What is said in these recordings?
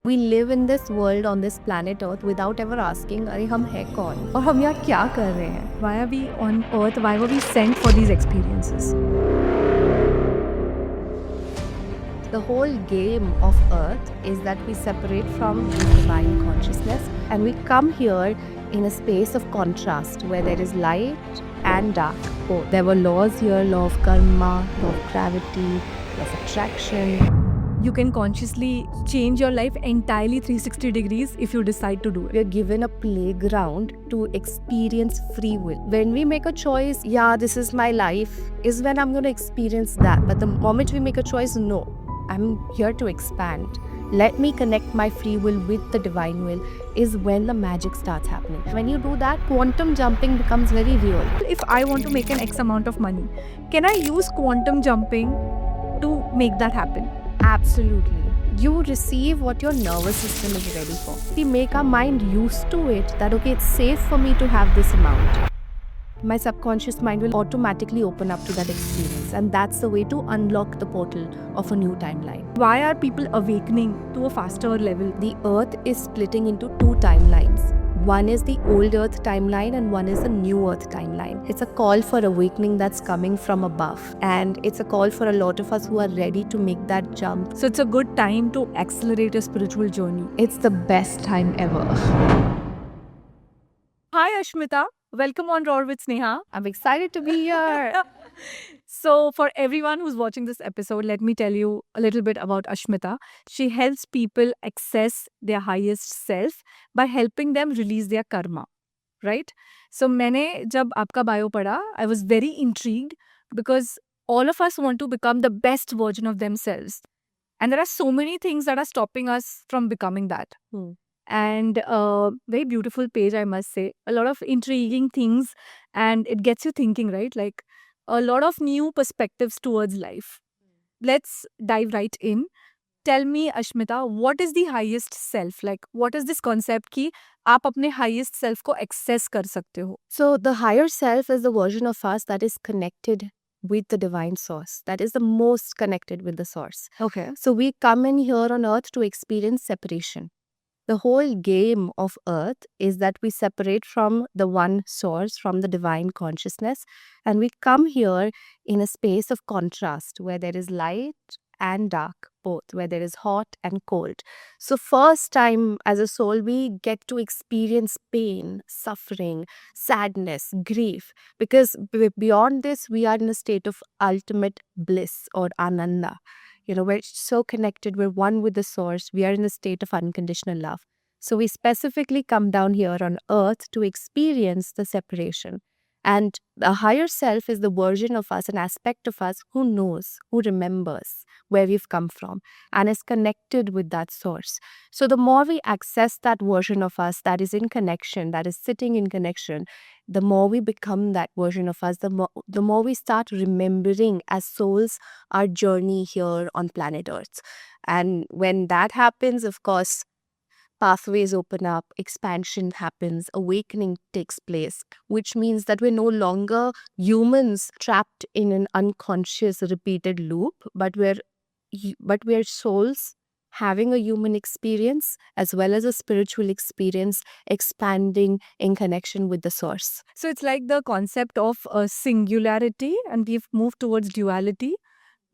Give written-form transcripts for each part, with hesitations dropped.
We live in this world on this planet Earth without ever asking, अरे हम है कौन और हम यहाँ क्या कर रहे हैं? Why are we on earth? Why were we sent for these experiences? The whole game of Earth is that we separate from the divine consciousness and we come here in a space of contrast where there is light and dark. Oh, there were laws here, law of karma, law of gravity, law of attraction. You can consciously change your life entirely 360 degrees if you decide to do it. We are given a playground to experience free will. When we make a choice, yeah, this is my life, is when I'm going to experience that. But the moment we make a choice, no, I'm here to expand. Let me connect my free will with the divine will is when the magic starts happening. When you do that, quantum jumping becomes very real. If I want to make an X amount of money, can I use quantum jumping to make that happen? Absolutely. You receive what your nervous system is ready for. We make our mind used to it that, okay, it's safe for me to have this amount. My subconscious mind will automatically open up to that experience, and that's the way to unlock the portal of a new timeline. Why are people awakening to a faster level? The earth is splitting into two timelines. One is the old earth timeline and one is the new earth timeline. It's a call for awakening that's coming from above, and it's a call for a lot of us who are ready to make that jump. So it's a good time to accelerate your spiritual journey. It's the best time ever. Hi Ashmita, welcome on Roar with Sneha. I'm excited to be here. So for everyone who's watching this episode, let me tell you a little bit about Ashmita. She helps people access their highest self by helping them release their karma, right? So मैंने जब आपका bio पढ़ा, I was very intrigued because all of us want to become the best version of themselves. And there are so many things that are stopping us from becoming that. And very beautiful page, I must say. A lot of intriguing things, and it gets you thinking, right? Like a lot of new perspectives towards life. Let's dive right in. Tell me, Ashmita, what is the highest self? Like, what is this concept कि आप अपने highest self को access कर सकते हो? So the higher self is the version of us that is connected with the divine source, that is the most connected with the source. Okay. So we come in here on earth to experience separation. The whole game of earth is that we separate from the one source, from the divine consciousness, and we come here in a space of contrast where there is light and dark, both, where there is hot and cold. So first time as a soul, we get to experience pain, suffering, sadness, grief, because beyond this, we are in a state of ultimate bliss or ananda. You know, we're so connected, we're one with the source, we are in a state of unconditional love. So we specifically come down here on earth to experience the separation. And the higher self is the version of us, an aspect of us who knows, who remembers where we've come from and is connected with that source. So the more we access that version of us that is in connection, that is sitting in connection, the more we become that version of us, the more we start remembering as souls our journey here on planet Earth. And when that happens, of course, pathways open up, expansion happens, awakening takes place, which means that we're no longer humans trapped in an unconscious repeated loop, but we're souls having a human experience as well as a spiritual experience, expanding in connection with the source. So it's like the concept of a singularity, and we've moved towards duality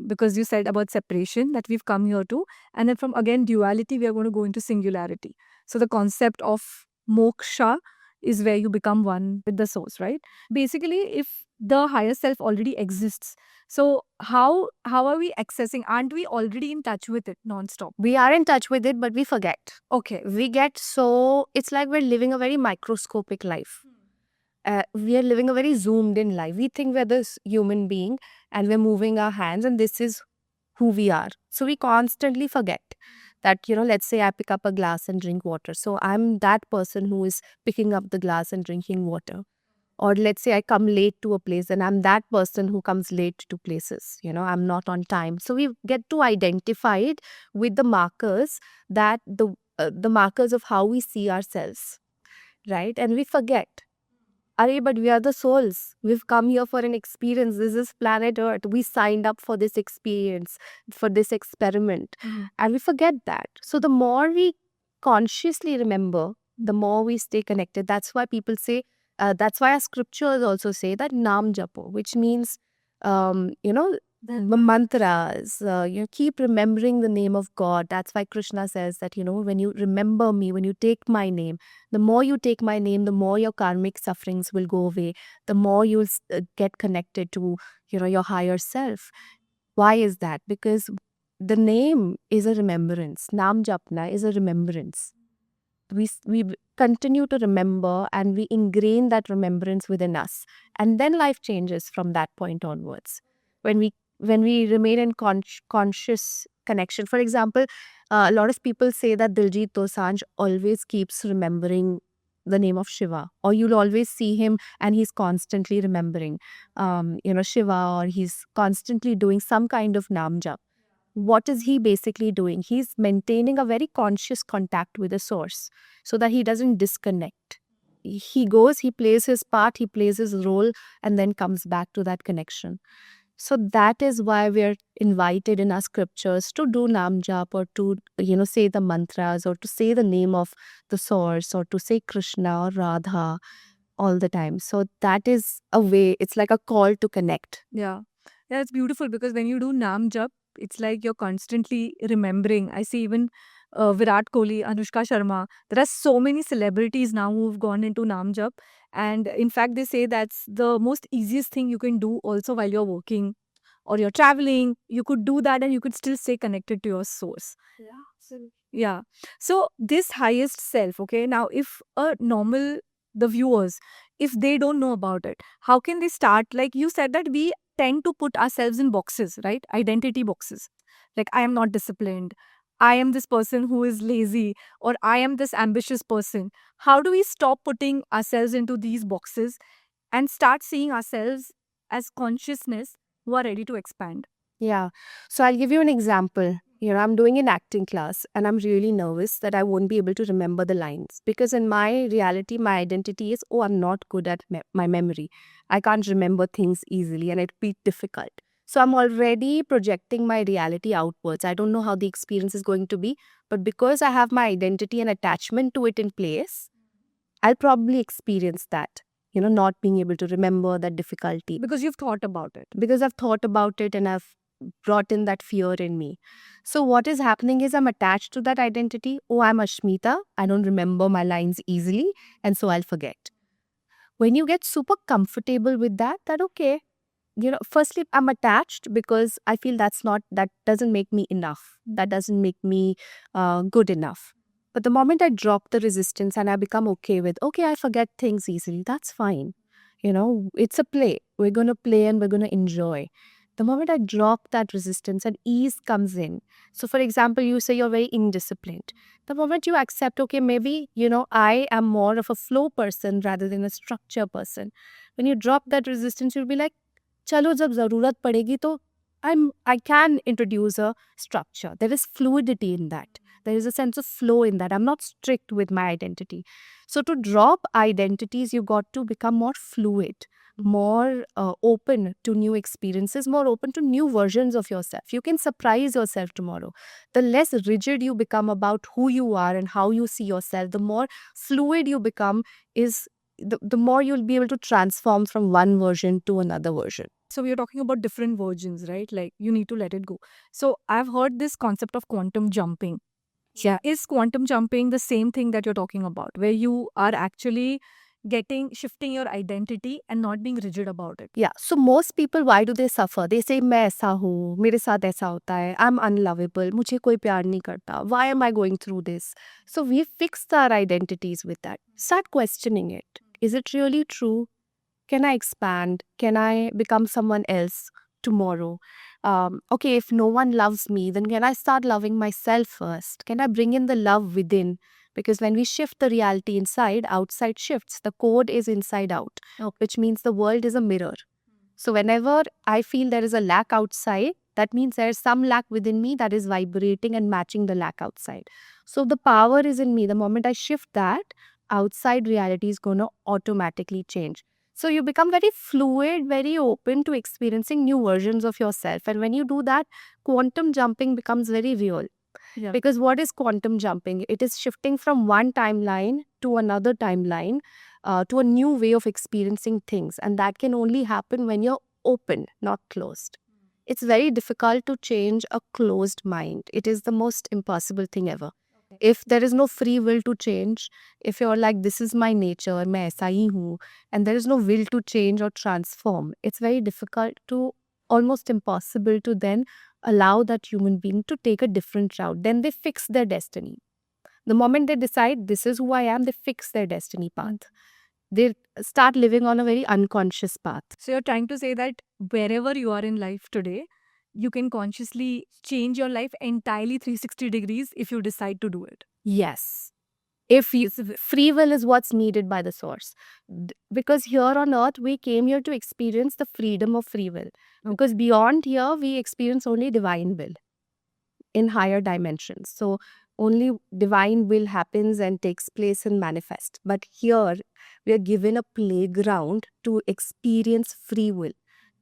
because you said about separation that we've come here to. And then from again duality, we are going to go into singularity. So the concept of moksha is where you become one with the source, right? Basically, if the higher self already exists, so how are we accessing? Aren't we already in touch with it nonstop? We are in touch with it, but we forget. Okay. We get so, it's like we're living a very microscopic life. We are living a very zoomed in life. We think we're this human being and we're moving our hands and this is who we are. So we constantly forget that, you know, let's say I pick up a glass and drink water. So I'm that person who is picking up the glass and drinking water. Or let's say I come late to a place and I'm that person who comes late to places. You know, I'm not on time. So we get to identify it with the markers that the markers of how we see ourselves, right? And we forget. But we are the souls. We've come here for an experience. This is planet Earth. We signed up for this experience, for this experiment. And we forget that. So the more we consciously remember, the more we stay connected. That's why people say, that's why our scriptures also say that Nam Japo, which means, you know, the mantras. You keep remembering the name of God. That's why Krishna says that, when you remember me, when you take my name, the more you take my name, the more your karmic sufferings will go away. The more you'll get connected to, your higher self. Why is that? Because the name is a remembrance. Nam Japna is a remembrance. We continue to remember and we ingrain that remembrance within us. And then life changes from that point onwards. When we remain in conscious connection. For example, a lot of people say that Diljit Dosanjh always keeps remembering the name of Shiva, or you'll always see him and he's constantly remembering, Shiva, or he's constantly doing some kind of nam jap. What is he basically doing? He's maintaining a very conscious contact with the source so that he doesn't disconnect. He goes, he plays his part, he plays his role, and then comes back to that connection. So that is why we're invited in our scriptures to do nam jap, or to, say the mantras, or to say the name of the source, or to say Krishna or Radha all the time. So that is a way, it's like a call to connect. Yeah. Yeah, it's beautiful because when you do Nam Jap, it's like you're constantly remembering. I see even Virat Kohli, Anushka Sharma. There are so many celebrities now who've gone into Nam Jap. And in fact, they say that's the most easiest thing you can do also while you're working or you're traveling. You could do that and you could still stay connected to your source. Yeah, absolutely. Yeah. So this highest self, okay, now if the viewers, if they don't know about it, how can they start? Like you said that we tend to put ourselves in boxes, right? Identity boxes. Like I am not disciplined. I am this person who is lazy, or I am this ambitious person. How do we stop putting ourselves into these boxes and start seeing ourselves as consciousness who are ready to expand? Yeah. So I'll give you an example. I'm doing an acting class and I'm really nervous that I won't be able to remember the lines, because in my reality, my identity is, oh, I'm not good at my memory. I can't remember things easily and it'd be difficult. So I'm already projecting my reality outwards. I don't know how the experience is going to be, but because I have my identity and attachment to it in place, I'll probably experience that, not being able to remember, that difficulty, Because you've thought about it. because I've thought about it and I've brought in that fear in me. So what is happening is I'm attached to that identity. Oh, I'm Ashmita. I don't remember my lines easily, and so I'll forget. When you get super comfortable with that okay, firstly, I'm attached because I feel that doesn't make me enough. That doesn't make me good enough. But the moment I drop the resistance and I become okay with, okay, I forget things easily, that's fine. It's a play. We're going to play and we're going to enjoy. The moment I drop that resistance and ease comes in. So, for example, you say you're very indisciplined. The moment you accept, okay, maybe, I am more of a flow person rather than a structure person. When you drop that resistance, you'll be like, चलो जब ज़रूरत पड़ेगी तो I can introduce a structure. There is fluidity in that. There is a sense of flow in that. I'm not strict with my identity. So to drop identities, you got to become more fluid, more open to new experiences, more open to new versions of yourself. You can surprise yourself tomorrow. The less rigid you become about who you are and how you see yourself, the more fluid you become, is the more you'll be able to transform from one version to another version. So we are talking about different versions, right? Like you need to let it go. So I've heard this concept of quantum jumping. Yeah. Is quantum jumping the same thing that you're talking about, where you are actually shifting your identity and not being rigid about it? Yeah. So most people, why do they suffer? They say, मैं ऐसा हूँ, मेरे साथ ऐसा होता है, I'm unlovable, मुझे कोई प्यार नहीं करता. Why am I going through this? So we fixed our identities with that. Start questioning it. Is it really true? Can I expand? Can I become someone else tomorrow? Okay, if no one loves me, then can I start loving myself first? Can I bring in the love within? Because when we shift the reality inside, outside shifts. The code is inside out, which means the world is a mirror. So whenever I feel there is a lack outside, that means there is some lack within me that is vibrating and matching the lack outside. So the power is in me. The moment I shift that, outside reality is going to automatically change. So you become very fluid, very open to experiencing new versions of yourself. And when you do that, quantum jumping becomes very real. Yeah. Because what is quantum jumping? It is shifting from one timeline to another timeline, to a new way of experiencing things. And that can only happen when you're open, not closed. It's very difficult to change a closed mind. It is the most impossible thing ever. Okay. If there is no free will to change, if you're like, this is my nature, मैं ऐसा ही हूँ, and there is no will to change or transform, it's very difficult to, almost impossible to then allow that human being to take a different route. Then they fix their destiny. The moment they decide, this is who I am, they fix their destiny path. They start living on a very unconscious path. So you're trying to say that wherever you are in life today, you can consciously change your life entirely 360 degrees if you decide to do it. Yes. If you, free will is what's needed by the source. Because here on earth, we came here to experience the freedom of free will. Because beyond here, we experience only divine will in higher dimensions. So only divine will happens and takes place and manifests. But here, we are given a playground to experience free will.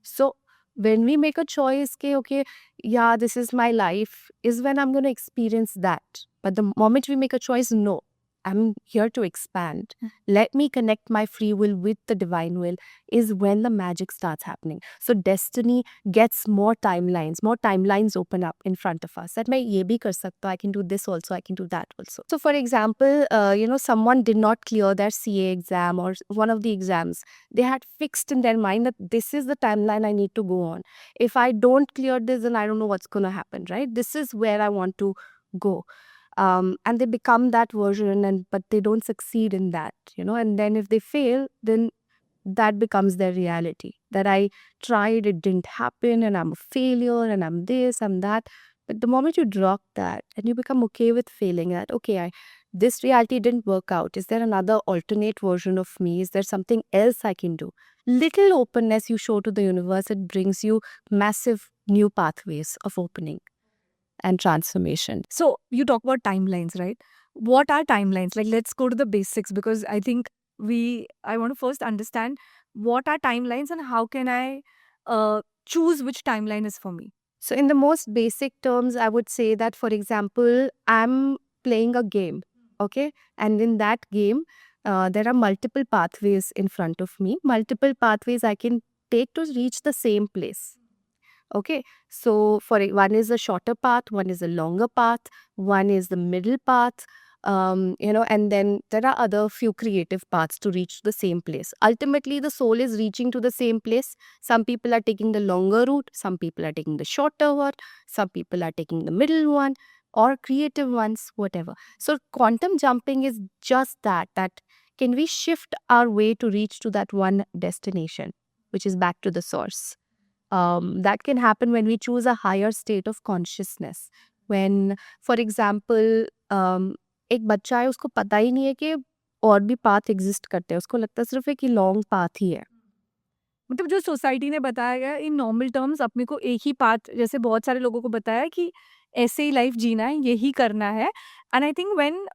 So when we make a choice, okay, yeah, this is my life, is when I'm going to experience that. But the moment we make a choice, no, I'm here to expand. Let me connect my free will with the divine will, is when the magic starts happening. So destiny gets more timelines open up in front of us. That मैं ये भी कर सकता हूँ, I can do this also, I can do that also. So for example, someone did not clear their CA exam or one of the exams. They had fixed in their mind that this is the timeline I need to go on. If I don't clear this, then I don't know what's going to happen, right? This is where I want to go. And they become that version, but they don't succeed in that, and then if they fail, then that becomes their reality, that I tried, it didn't happen, and I'm a failure, and I'm this, I'm that. But the moment you drop that and you become okay with failing, that okay, this reality didn't work out, is there another alternate version of me, is there something else I can do? Little openness you show to the universe, it brings you massive new pathways of opening and transformation. So you talk about timelines, right? What are timelines? Like, let's go to the basics, because I think I want to first understand what are timelines and how can I choose which timeline is for me. So in the most basic terms, I would say that, for example, I'm playing a game, okay? And in that game, there are multiple pathways in front of me, multiple pathways I can take to reach the same place. Okay, so one is a shorter path, one is a longer path, one is the middle path, and then there are other few creative paths to reach the same place. Ultimately, the soul is reaching to the same place. Some people are taking the longer route, some people are taking the shorter one, some people are taking the middle one, or creative ones, whatever. So quantum jumping is just that can we shift our way to reach to that one destination, which is back to the source. That can happen when we choose a higher state of consciousness. When, for example, एक बच्चा है, उसको पता ही नहीं है कि और भी पाथ एग्जिस्ट करते हैं, उसको लगता है सिर्फ एक लॉन्ग पाथ ही है. मतलब जो सोसाइटी ने बताया गया इन नॉर्मल टर्म्स, अपने को एक ही पाथ, जैसे बहुत सारे लोगों को बताया कि ऐसे ही लाइफ जीना है, यही करना है. And I think when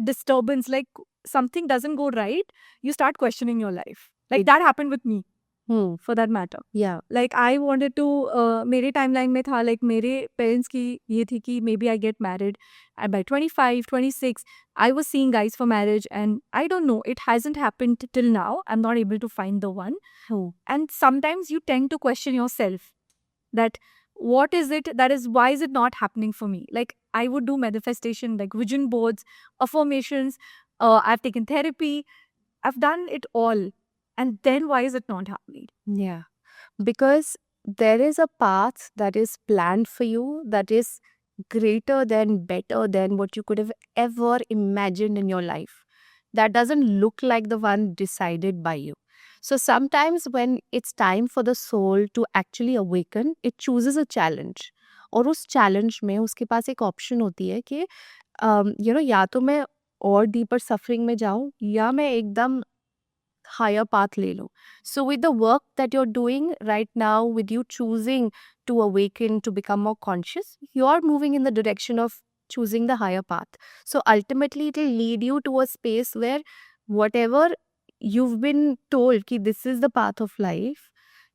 disturbance, like something doesn't go right, you start questioning your life. Like that happened with me, for that matter. Yeah. Like I wanted to मेरे timeline में था, like मेरे parents की ये थी कि maybe I get married, and by 25 26 I was seeing guys for marriage, and I don't know, it hasn't happened till now. I'm not able to find the one. And sometimes you tend to question yourself, that what is it that is, why is it not happening for me? Like I would do manifestation, like vision boards, affirmations, I've taken therapy, I've done it all, and then why is it not happening? Yeah. Because there is a path that is planned for you, that is greater than, better than what you could have ever imagined in your life. That doesn't look like the one decided by you. So sometimes when it's time for the soul to actually awaken, it chooses a challenge. और उस challenge में उसके पास एक option होती है कि या तो मैं और deeper suffering में जाऊं, या मैं एकदम higher path ले लो. So with the work that you're doing right now, with you choosing to awaken, to become more conscious, you're moving in the direction of choosing the higher path. So ultimately it will lead you to a space where whatever you've been told ki this is the path of life,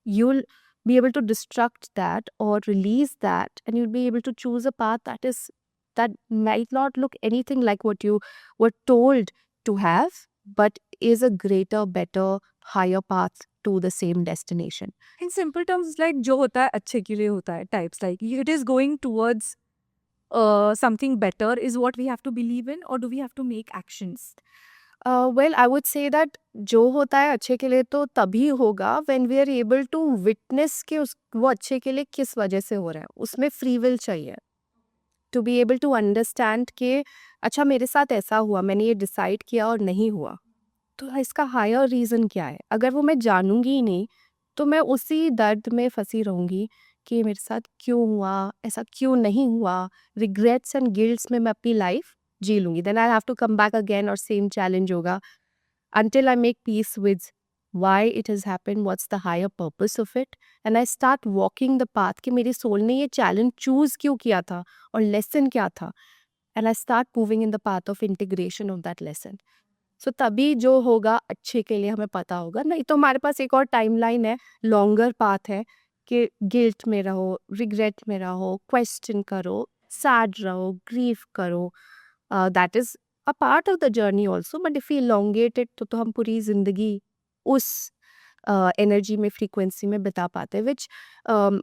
you'll be able to destruct that or release that, and you'll be able to choose a path that is that might not look anything like what you were told to have, but is a greater, better, higher path to the same destination. In simple terms, it's like जो होता है अच्छे के लिए होता है types. Like it is going towards something better is what we have to believe in, or do we have to make actions? Well, I would say that जो होता है अच्छे के लिए तो तभी होगा when we are able to witness कि वो अच्छे के लिए किस वजह से हो रहा है. उसमें free will चाहिए. To be able to understand कि अच्छा मेरे साथ ऐसा हुआ, मैंने ये डिसाइड किया और नहीं हुआ. तो इसका हायर रीज़न क्या है? अगर वो मैं जानूँगी ही नहीं, तो मैं उसी दर्द में फँसी रहूँगी कि मेरे साथ क्यों हुआ, ऐसा क्यों नहीं हुआ? रिग्रेट्स एंड गिल्ट्स में मैं अपनी लाइफ जी लूँगी. Then I have to come back again और सेम चैलेंज होगा until I make peace with why it has happened, what's the higher purpose of it, and I start walking the path कि मेरी soul ने ये challenge choose क्यों किया था और लेसन क्या था, and I start moving in the path of integration of that lesson. सो तभी जो होगा अच्छे के लिए हमें पता होगा. नहीं तो हमारे पास एक और टाइमलाइन है, लॉन्गर पाथ है कि गिल्ट में रहो, रिग्रेट में रहो, क्वेश्चन करो, सैड रहो, ग्रीफ करो. That is a part of the journey also, but if you elongate it तो हम पूरी जिंदगी उस एनर्जी में, फ्रीक्वेंसी में बिता पाते हैं, which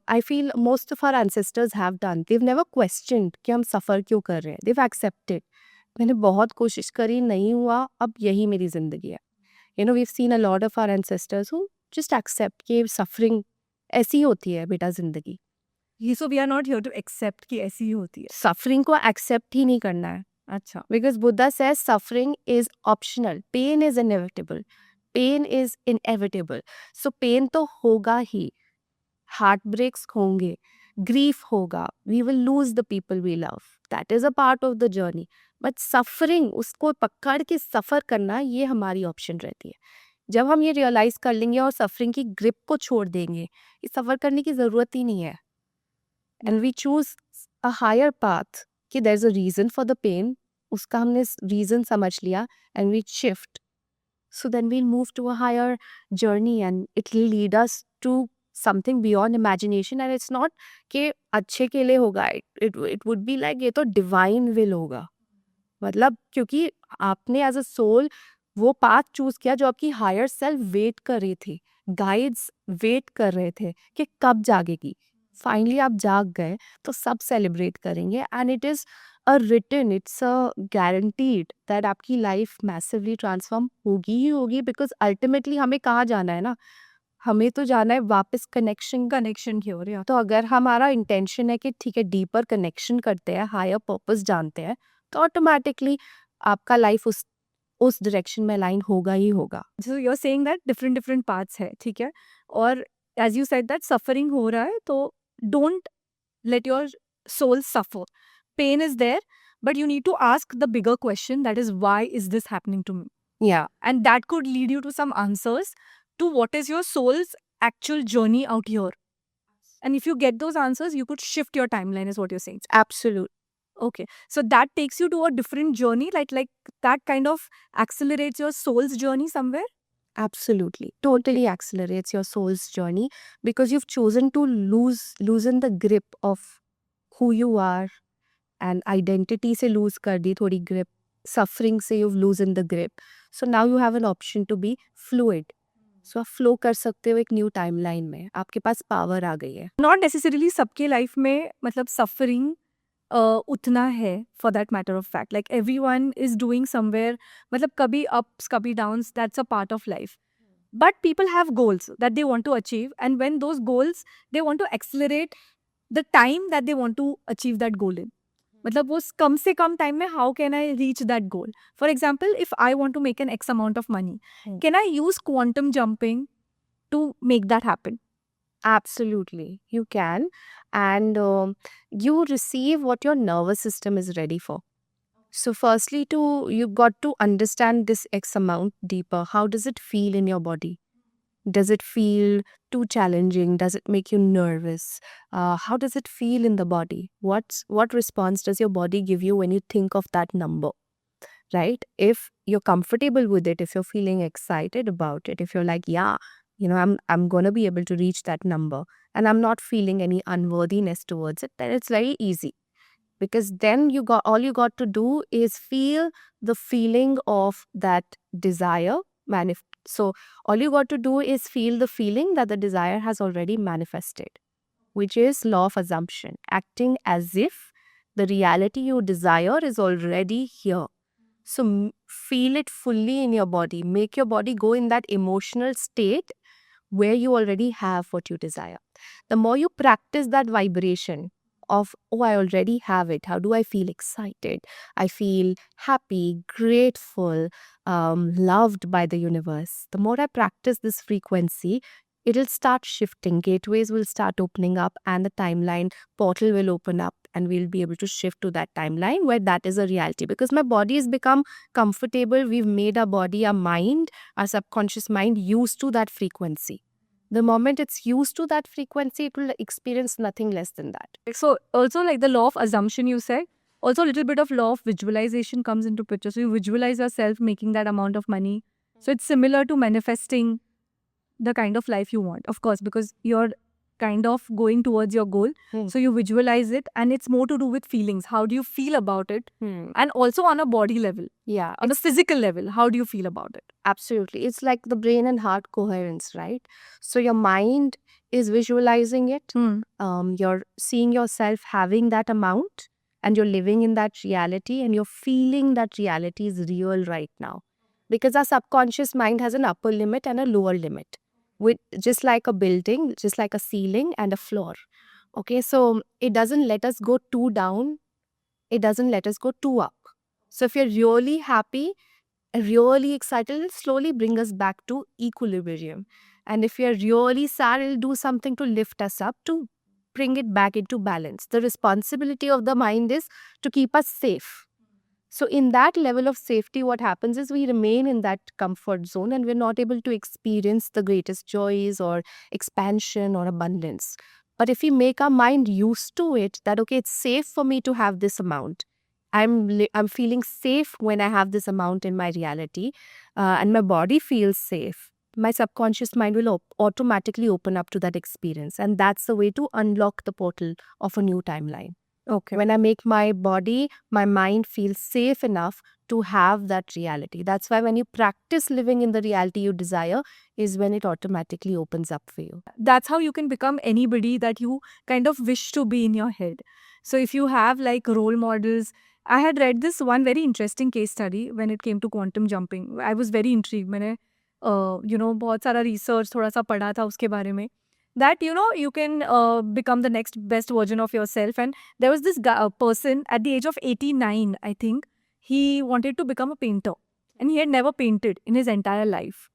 I feel most of our ancestors have done. They never questioned कि हम सफ़र क्यों कर रहे हैं. देव एक्सेप्टेड, मैंने बहुत कोशिश करी, नहीं हुआ, अब यही मेरी ज़िंदगी है. You know, we have seen a lot of our ancestors who just accept कि सफरिंग ऐसी होती है बेटा ज़िंदगी. ये so we are not here to accept कि ऐसी ही होती है. सफरिंग को एक्सेप्ट ही नहीं करना है. अच्छा. Because Buddha says suffering is optional. Pain is inevitable. Pain is inevitable. So pain तो होगा ही. Heartbreaks होंगे. Grief होगा. We will lose the people we love. That is a part of the journey. But suffering, उसको पकड़ के सफ़र करना, ये हमारी ऑप्शन रहती है. जब हम ये रियलाइज़ कर लेंगे और सफरिंग की ग्रिप को छोड़ देंगे, ये सफ़र करने की ज़रूरत ही नहीं है. And we choose a higher path कि there is a reason for the pain. उसका हमने रीजन समझ लिया and we shift. So then we'll move to a higher journey and it will lead us to something beyond imagination. And it's not कि अच्छे के लिए होगा, it would be like ये तो डिवाइन विल होगा. मतलब क्योंकि आपने एज अ सोल वो पाथ चूज किया जो आपकी हायर सेल्फ वेट कर रही थी, गाइड्स वेट कर रहे थे कि कब जागेगी. फाइनली आप जाग गए तो सब सेलिब्रेट करेंगे. And it is a written, it's a guaranteed that आपकी लाइफ मैसिवली ट्रांसफॉर्म होगी ही होगी. बिकॉज अल्टीमेटली हमें कहाँ जाना है ना, हमें तो जाना है वापस कनेक्शन की ओर. तो अगर हमारा इंटेंशन है कि ठीक है डीपर कनेक्शन करते हैं, हायर पर्पस जानते हैं, तो ऑटोमेटिकली आपका लाइफ उस डायरेक्शन में अलाइन होगा ही होगा. So you're saying that different paths है, ठीक है? और as you said that suffering हो रहा है, तो don't let your soul suffer. Pain is there, but you need to ask the bigger question, that is why is this happening to me? Yeah, And that could lead you to some answers to what is your soul's actual journey out here. And if you get those answers, you could shift your timeline, is what you're saying. absolute. Okay. So that takes you to a different journey, like that kind of accelerates your soul's journey somewhere. Absolutely. Totally accelerates your soul's journey because you've chosen to loosen the grip of who you are. And identity से lose कर दी थोड़ी grip. Suffering से you've loosened the grip. So now you have an option to be fluid. So आप flow कर सकते हो एक new timeline में. आपके पास पावर आ गई है. नॉट नेसेसरीली सबके लाइफ में मतलब सफरिंग उतना है for that matter of fact. Like everyone is doing somewhere, मतलब कभी अप्स कभी downs, that's a part of life. But people have goals that they want to achieve, and when those goals they want to accelerate the time that they want to achieve that goal in. मतलब वो कम से कम time में how can I reach that goal. For example, if I want to make an x amount of money, can I use quantum jumping to make that happen? Absolutely, you can. And you receive what your nervous system is ready for. So firstly, you've got to understand this X amount deeper. How does it feel in your body? Does it feel too challenging? Does it make you nervous? How does it feel in the body? What response does your body give you when you think of that number? Right? If you're comfortable with it, if you're feeling excited about it, if you're like, yeah, you know, I'm gonna be able to reach that number, and I'm not feeling any unworthiness towards it, then it's very easy. because then all you got to do is feel the feeling of that desire so all you got to do is feel the feeling that the desire has already manifested, which is law of assumption, acting as if the reality you desire is already here. So feel it fully in your body. Make your body go in that emotional state where you already have what you desire. The more you practice that vibration of, oh, I already have it. How do I feel excited? I feel happy, grateful, loved by the universe. The more I practice this frequency, it'll start shifting. Gateways will start opening up, and the timeline portal will open up, and we'll be able to shift to that timeline where that is a reality. Because my body has become comfortable. We've made our body, our mind, our subconscious mind used to that frequency. The moment it's used to that frequency, it will experience nothing less than that. So also like the law of assumption you said, also a little bit of law of visualization comes into picture. So you visualize yourself making that amount of money. So it's similar to manifesting the kind of life you want, of course, because you're kind of going towards your goal. So you visualize it, and it's more to do with feelings. How do you feel about it? And also on a body level, Yeah, on a physical level, how do you feel about it? absolutely. It's like the brain and heart coherence, right? So your mind is visualizing it. You're seeing yourself having that amount, and you're living in that reality, and you're feeling that reality is real right now. Because our subconscious mind has an upper limit and a lower limit, with just like a building, just like a ceiling and a floor. Okay, so it doesn't let us go too down, it doesn't let us go too up. So if you're really happy, really excited, it'll slowly bring us back to equilibrium. And if we are really sad, it'll do something to lift us up, to bring it back into balance. The responsibility of the mind is to keep us safe. So in that level of safety, what happens is we remain in that comfort zone, and we're not able to experience the greatest joys or expansion or abundance. But if we make our mind used to it, that okay, it's safe for me to have this amount. I'm feeling safe when I have this amount in my reality, and my body feels safe. My subconscious mind will automatically open up to that experience, and that's the way to unlock the portal of a new timeline. Okay. When I make my body, my mind feel safe enough to have that reality. That's why when you practice living in the reality you desire, is when it automatically opens up for you. That's how you can become anybody that you kind of wish to be in your head. So if you have like role models, I had read this one very interesting case study when it came to quantum jumping. I was very intrigued. मैंने बहुत सारा research थोड़ा सा पढ़ा था उसके बारे में. That you can become the next best version of yourself. And there was this person at the age of 89, I think. He wanted to become a painter, and he had never painted in his entire life.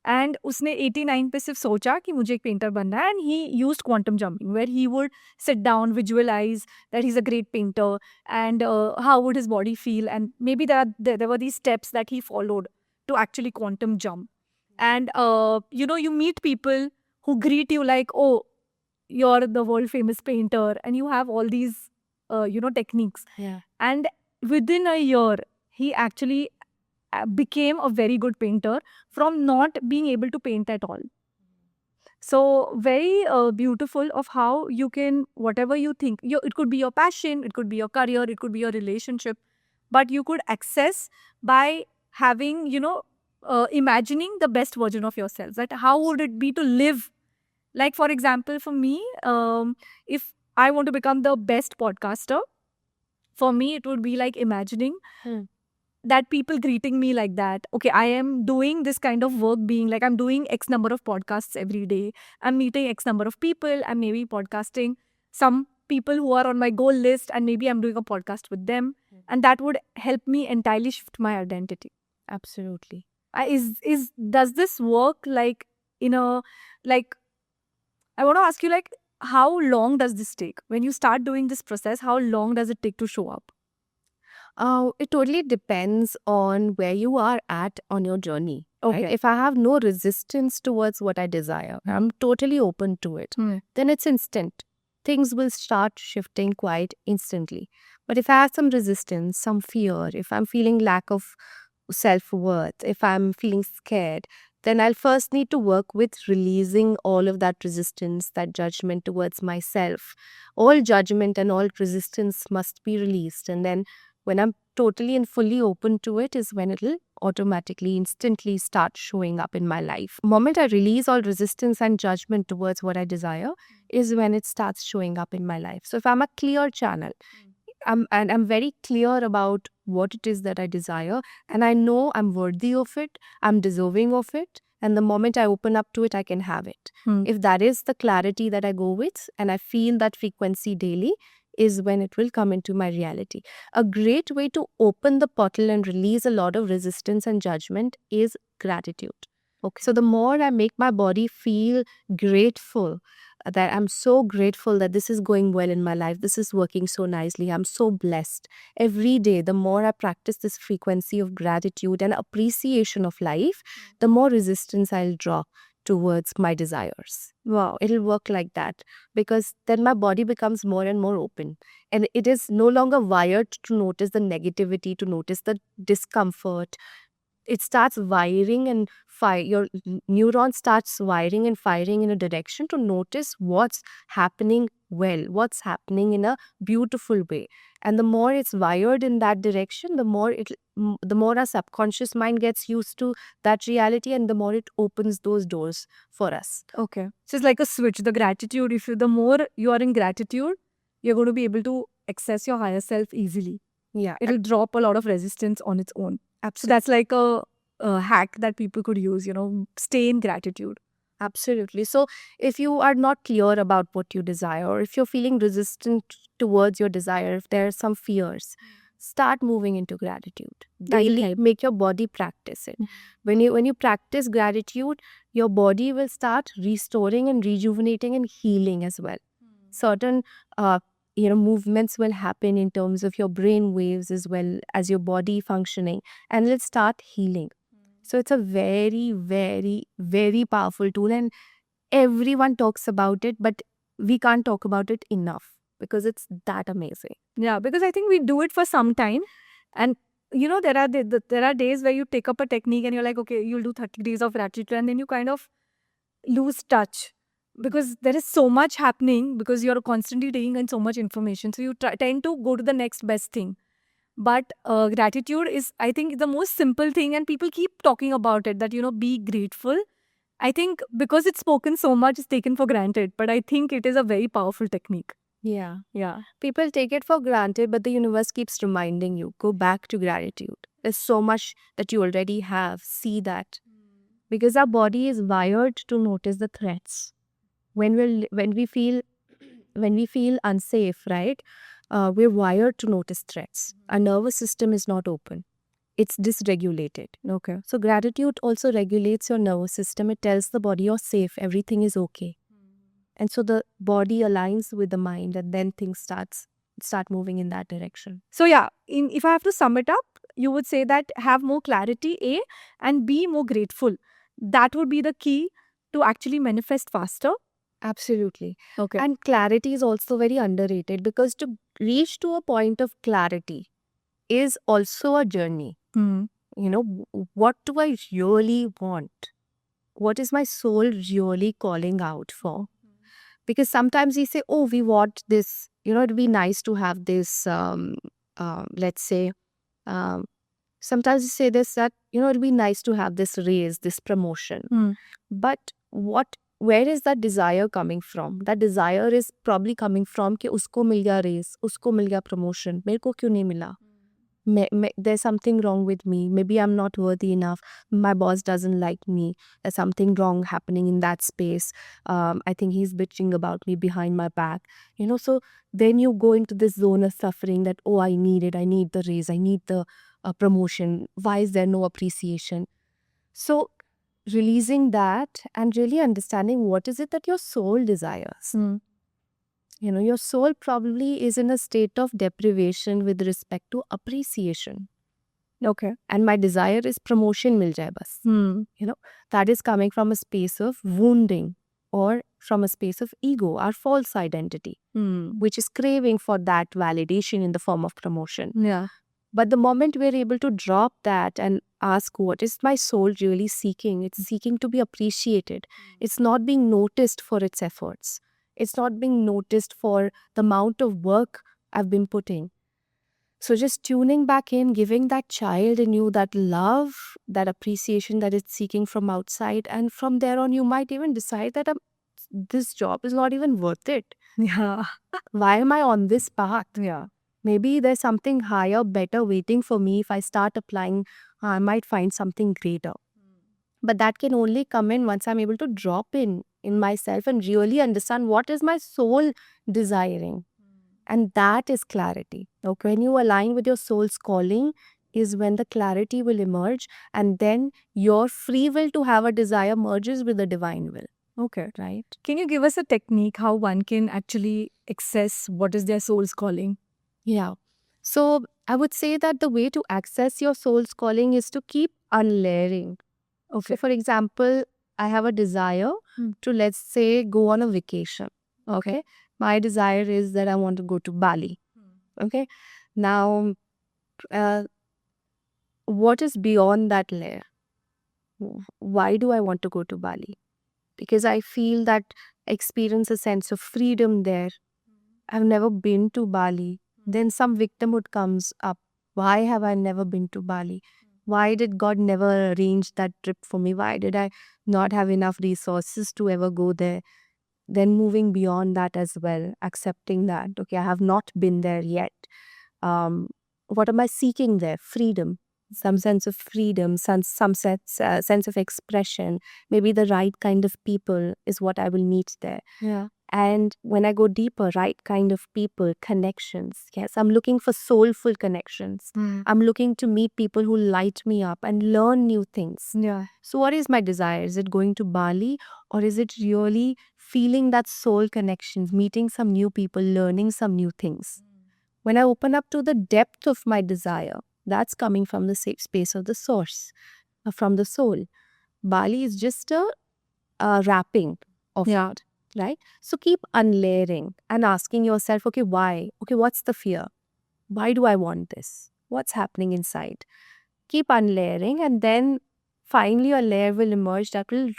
And उसने 89 पे सिर्फ सोचा कि मुझे एक painter बनना है, and he used quantum jumping where he would sit down, visualise that he is a great painter, and how would his body feel, and maybe there were these steps that he followed to actually quantum jump. And you meet people who greet you like, oh, you're the world famous painter, and you have all these techniques. Yeah. And within a year, he actually became a very good painter from not being able to paint at all. So very beautiful of how you can, whatever you think, it could be your passion, it could be your career, it could be your relationship, but you could access by having, imagining the best version of yourself. That how would it be to live? Like, for example, for me, if I want to become the best podcaster, for me, it would be like imagining that people greeting me like that. Okay, I am doing this kind of work, being like, I'm doing X number of podcasts every day. I'm meeting X number of people. I'm maybe podcasting some people who are on my goal list, and maybe I'm doing a podcast with them. And that would help me entirely shift my identity. Absolutely. Does this work like in a, like, I want to ask you, like, how long does this take? When you start doing this process, how long does it take to show up? It totally depends on where you are at on your journey. Right? Okay. If I have no resistance towards what I desire, I'm totally open to it, then it's instant. Things will start shifting quite instantly. But if I have some resistance, some fear, if I'm feeling lack of self-worth, if I'm feeling scared, then I'll first need to work with releasing all of that resistance, that judgment towards myself. All judgment and all resistance must be released. And then when I'm totally and fully open to it is when it'll automatically, instantly start showing up in my life. Moment I release all resistance and judgment towards what I desire is when it starts showing up in my life. So if I'm a clear channel, I'm very clear about what it is that I desire, and I know I'm worthy of it, I'm deserving of it, and the moment I open up to it, I can have it. If that is the clarity that I go with, and I feel that frequency daily, is when it will come into my reality. A great way to open the portal and release a lot of resistance and judgment is gratitude. Okay. So the more I make my body feel grateful, that I'm so grateful that this is going well in my life, this is working so nicely, I'm so blessed. Every day, the more I practice this frequency of gratitude and appreciation of life, the more resistance I'll draw towards my desires. Wow, it'll work like that, because then my body becomes more and more open, and it is no longer wired to notice the negativity, to notice the discomfort. It starts wiring and fire, your neuron starts wiring and firing in a direction to notice what's happening well, what's happening in a beautiful way. And the more it's wired in that direction, the more our subconscious mind gets used to that reality, and the more it opens those doors for us. Okay. So it's like a switch. The gratitude, the more you are in gratitude, you're going to be able to access your higher self easily. Yeah, It'll drop a lot of resistance on its own. So absolutely. that's like a hack that people could use, stay in gratitude. Absolutely. So, if you are not clear about what you desire, or if you're feeling resistant towards your desire, if there are some fears, start moving into gratitude. That'll Daily, help. make your body practice it. When you practice gratitude, your body will start restoring and rejuvenating and healing as well. Certain movements will happen in terms of your brain waves as well as your body functioning, and it'll start healing. So it's a very, very, very powerful tool, and everyone talks about it, but we can't talk about it enough because it's that amazing. Yeah, because I think we do it for some time, and there are days where you take up a technique and you're like, okay, you'll do 30 days of gratitude, and then you kind of lose touch because there is so much happening, because you're constantly taking in so much information, so you tend to go to the next best thing. But gratitude is, I think, the most simple thing, and people keep talking about it, that be grateful. I think because it's spoken so much, it's taken for granted, but I think it is a very powerful technique. Yeah. Yeah. People take it for granted, but the universe keeps reminding you, go back to gratitude. There's so much that you already have. See that. Because our body is wired to notice the threats. When we feel unsafe, right? We're wired to notice threats. Our nervous system is not open. It's dysregulated. Okay. So gratitude also regulates your nervous system. It tells the body you're safe, everything is okay. And so the body aligns with the mind, and then things start moving in that direction. So yeah, if I have to sum it up, you would say that have more clarity, A, and be more grateful. That would be the key to actually manifest faster. Absolutely. Okay. And clarity is also very underrated, because to reach to a point of clarity is also a journey. What do I really want? What is my soul really calling out for? Because sometimes we say, oh, we want this, it'd be nice to have this, let's say, sometimes we say this, that, it'd be nice to have this raise, this promotion. But where is that desire coming from? That desire is probably coming from कि उसको मिल गया raise, उसको मिल गया promotion, मेरे को क्यों नहीं मिला? There's something wrong with me. Maybe I'm not worthy enough. My boss doesn't like me. There's something wrong happening in that space. I think he's bitching about me behind my back. So then you go into this zone of suffering that, oh, I need it. I need the raise. I need the promotion. Why is there no appreciation? So releasing that and really understanding what is it that your soul desires. Your soul probably is in a state of deprivation with respect to appreciation. Okay. And my desire is promotion mil jaye bas. That is coming from a space of wounding, or from a space of ego, our false identity, which is craving for that validation in the form of promotion. Yeah. But the moment we're able to drop that and ask, what is my soul really seeking? It's seeking to be appreciated. It's not being noticed for its efforts. It's not being noticed for the amount of work I've been putting. So just tuning back in, giving that child in you that love, that appreciation that it's seeking from outside. And from there on, you might even decide that this job is not even worth it. Yeah. Why am I on this path? Yeah. Maybe there's something higher, better waiting for me. If I start applying, I might find something greater. But that can only come in once I'm able to drop in myself and really understand what is my soul desiring. And that is clarity. Okay, when you align with your soul's calling is when the clarity will emerge, and then your free will to have a desire merges with the divine will, Okay. right? Can you give us a technique how one can actually access what is their soul's calling? Yeah. So I would say that the way to access your soul's calling is to keep unlayering. Okay. So, for example, I have a desire to, let's say, go on a vacation. Okay. My desire is that I want to go to Bali. Okay. Now, uh, what is beyond that layer? Why do I want to go to Bali? Because I feel that I experience a sense of freedom there. I've never been to Bali. Then some victimhood comes up. Why have I never been to Bali? Why did God never arrange that trip for me? Why did I not have enough resources to ever go there? Then moving beyond that as well, accepting that, okay, I have not been there yet. What am I seeking there? Freedom, some sense of freedom, sense of expression. Maybe the right kind of people is what I will meet there. Yeah. And when I go deeper, right kind of people, connections. Yes, I'm looking for soulful connections. I'm looking to meet people who light me up and learn new things. Yeah. So, what is my desire? Is it going to Bali, or is it really feeling that soul connections, meeting some new people, learning some new things? When I open up to the depth of my desire, that's coming from the safe space of the source, from the soul. Bali is just a wrapping of Yeah. it, right? So keep unlayering and asking yourself, okay, why? Okay, what's the fear? Why do I want this? What's happening inside? Keep unlayering, and then finally a layer will emerge that will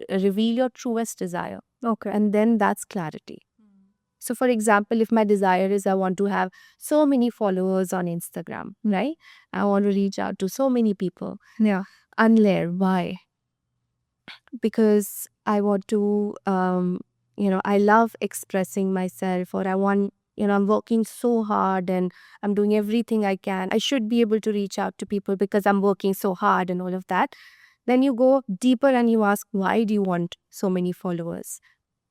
reveal your truest desire. Okay. And then that's clarity. So, for example, if my desire is I want to have so many followers on Instagram, right? I want to reach out to so many people. Yeah. Unlayer. Why? Because I want to, I love expressing myself, or I want, I'm working so hard and I'm doing everything I can. I should be able to reach out to people because I'm working so hard and all of that. Then you go deeper and you ask, why do you want so many followers?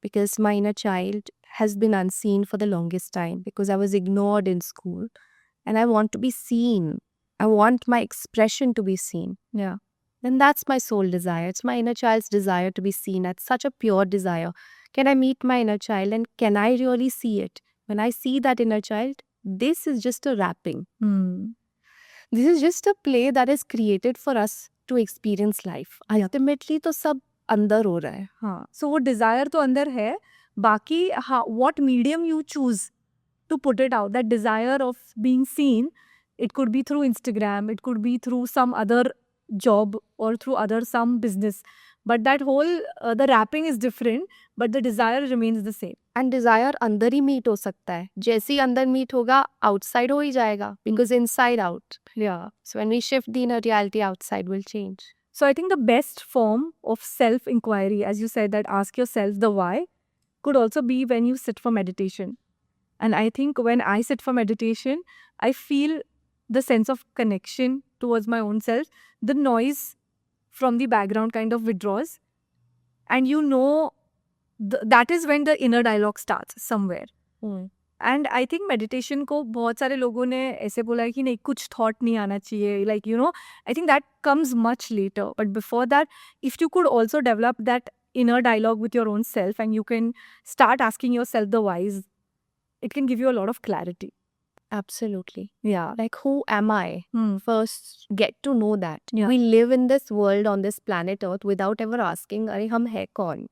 Because my inner child has been unseen for the longest time because I was ignored in school, and I want to be seen. I want my expression to be seen. Yeah. Then that's my soul desire. It's my inner child's desire to be seen. It's such a pure desire. Can I meet my inner child and can I really see it? When I see that inner child, this is just a wrapping. This is just a play that is created for us to experience life. Ultimately, तो सब अंदर हो रहा है. हाँ. So वो desire तो अंदर है. बाकी what medium you choose to put it out, that desire of being seen, it could be through Instagram, it could be through some other job or through some business. But that whole, the wrapping is different, but the desire remains the same. And desire अंदर ही meet हो सकता है. जैसे ही अंदर meet होगा, outside हो ही जाएगा. Because inside out. Yeah. So when we shift the inner reality, outside will change. So I think the best form of self-inquiry, as you said, that ask yourself the why, could also be when you sit for meditation. And I think when I sit for meditation, I feel the sense of connection towards my own self. The noise from the background kind of withdraws. And that is when the inner dialogue starts somewhere. And I think meditation को बहुत सारे लोगों ने ऐसे बोला है कि नहीं, कुछ थॉट नहीं आना चाहिए, like I think that comes much later. But before that, if you could also develop that inner dialogue with your own self and you can start asking yourself the whys, it can give you a lot of clarity. Absolutely. Yeah. Like, who am I? First, get to know that. Yeah. We live in this world, on this planet Earth, without ever asking, अरे हम है कौन?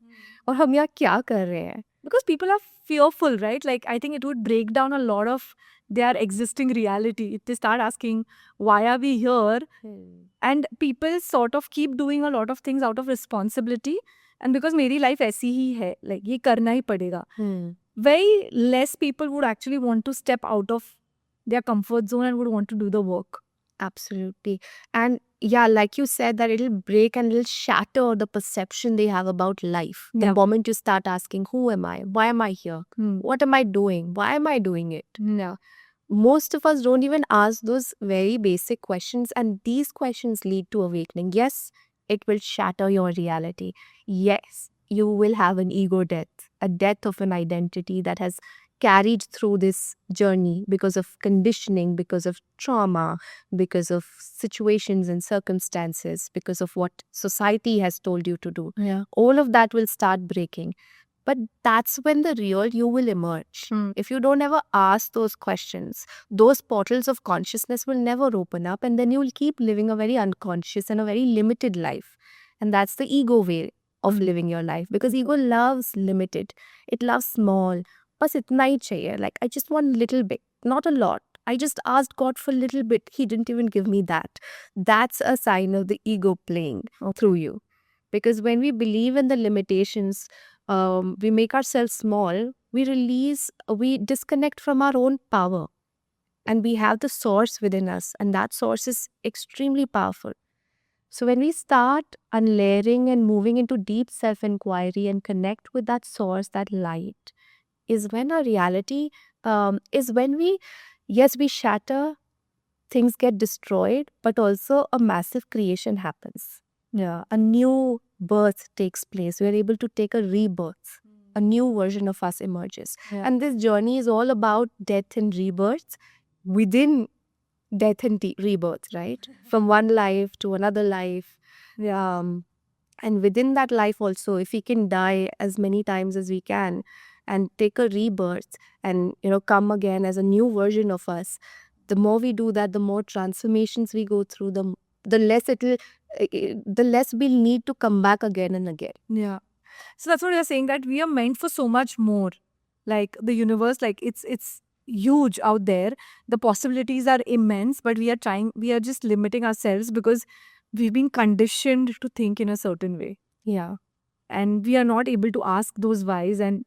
और हम यहाँ क्या कर रहे हैं? because people are fearful, right? Like, I think it would break down a lot of their existing reality if they start asking, why are we here? And people sort of keep doing a lot of things out of responsibility. And because मेरी life ऐसी ही है, like ये करना ही पड़ेगा. Very less people would actually want to step out of their comfort zone and would want to do the work. Absolutely. And yeah, like you said, that it'll break and it'll shatter the perception they have about life. The Yeah. moment you start asking, who am I? Why am I here? What am I doing? Why am I doing it? Yeah. Most of us don't even ask those very basic questions, and these questions lead to awakening. Yes, it will shatter your reality. Yes, you will have an ego death, a death of an identity that has carried through this journey because of conditioning, because of trauma, because of situations and circumstances, because of what society has told you to do. Yeah. All of that will start breaking. But that's when the real you will emerge. If you don't ever ask those questions, those portals of consciousness will never open up, and then you will keep living a very unconscious and a very limited life. And that's the ego way of living your life, because ego loves limited. It loves small. Bas itna hi chahiye. Like, I just want little bit, not a lot. I just asked God for a little bit. He didn't even give me that. That's a sign of the ego playing through you. Because when we believe in the limitations, we make ourselves small, we disconnect from our own power. And we have the source within us, and that source is extremely powerful. So when we start unlayering and moving into deep self-inquiry and connect with that source, that light, is when our reality, is when we shatter, things get destroyed, but also a massive creation happens. Yeah. A new birth takes place. We are able to take a rebirth. A new version of us emerges. Yeah. And this journey is all about death and rebirth within death and rebirth, right? From one life to another life. And within that life also, if we can die as many times as we can and take a rebirth and, come again as a new version of us, the more we do that, the more transformations we go through, the less we'll need to come back again and again. Yeah. So that's what you're saying, that we are meant for so much more. Like the universe, like it's huge out there. The possibilities are immense, but we are just limiting ourselves because we've been conditioned to think in a certain way. Yeah. And we are not able to ask those whys and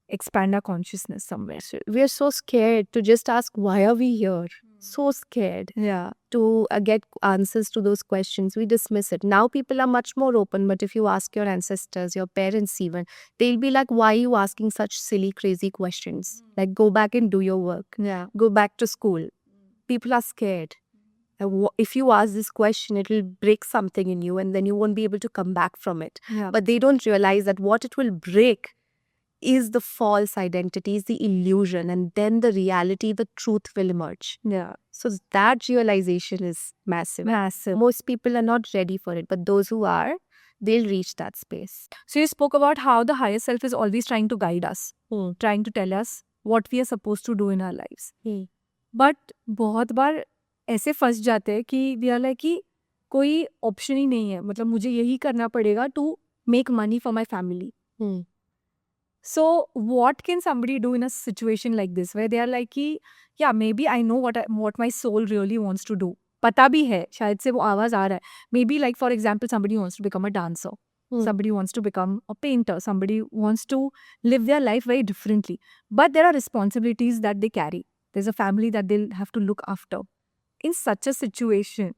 expand our consciousness somewhere. So we are so scared to just ask, why are we here? So scared Yeah. to get answers to those questions. We dismiss it. Now people are much more open, but if you ask your ancestors, your parents even, they'll be like, why are you asking such silly, crazy questions? Like, go back and do your work. Yeah. Go back to school. People are scared. And if you ask this question, it will break something in you and then you won't be able to come back from it. Yeah. But they don't realize that what it will break is the false identity, is the illusion, and then the reality, the truth will emerge. Yeah. So that realization is massive. Massive. Most people are not ready for it, but those who are, they'll reach that space. So you spoke about how the higher self is always trying to guide us, trying to tell us what we are supposed to do in our lives. But बहुत बार ऐसे फंस जाते हैं कि we are like कि कोई option ही नहीं है, मतलब मुझे यही करना पड़ेगा to make money for my family. So what can somebody do in a situation like this where they are like कि yeah, maybe I know what my soul really wants to do. पता भी है, शायद से वो आवाज आ रहा है. Maybe like for example, somebody wants to become a dancer. Somebody wants to become a painter. Somebody wants to live their life very differently. But there are responsibilities that they carry. There's a family that they'll have to look after. In such a situation,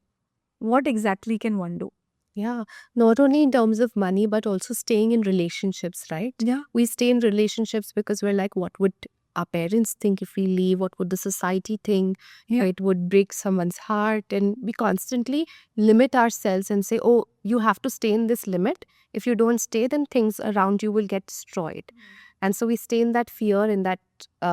what exactly can one do? Yeah, not only in terms of money, but also staying in relationships, right? Yeah. We stay in relationships because we're like, what would our parents think if we leave? What would the society think? Yeah. It would break someone's heart. And we constantly limit ourselves and say, oh, you have to stay in this limit. If you don't stay, then things around you will get destroyed. And so we stay in that fear, in that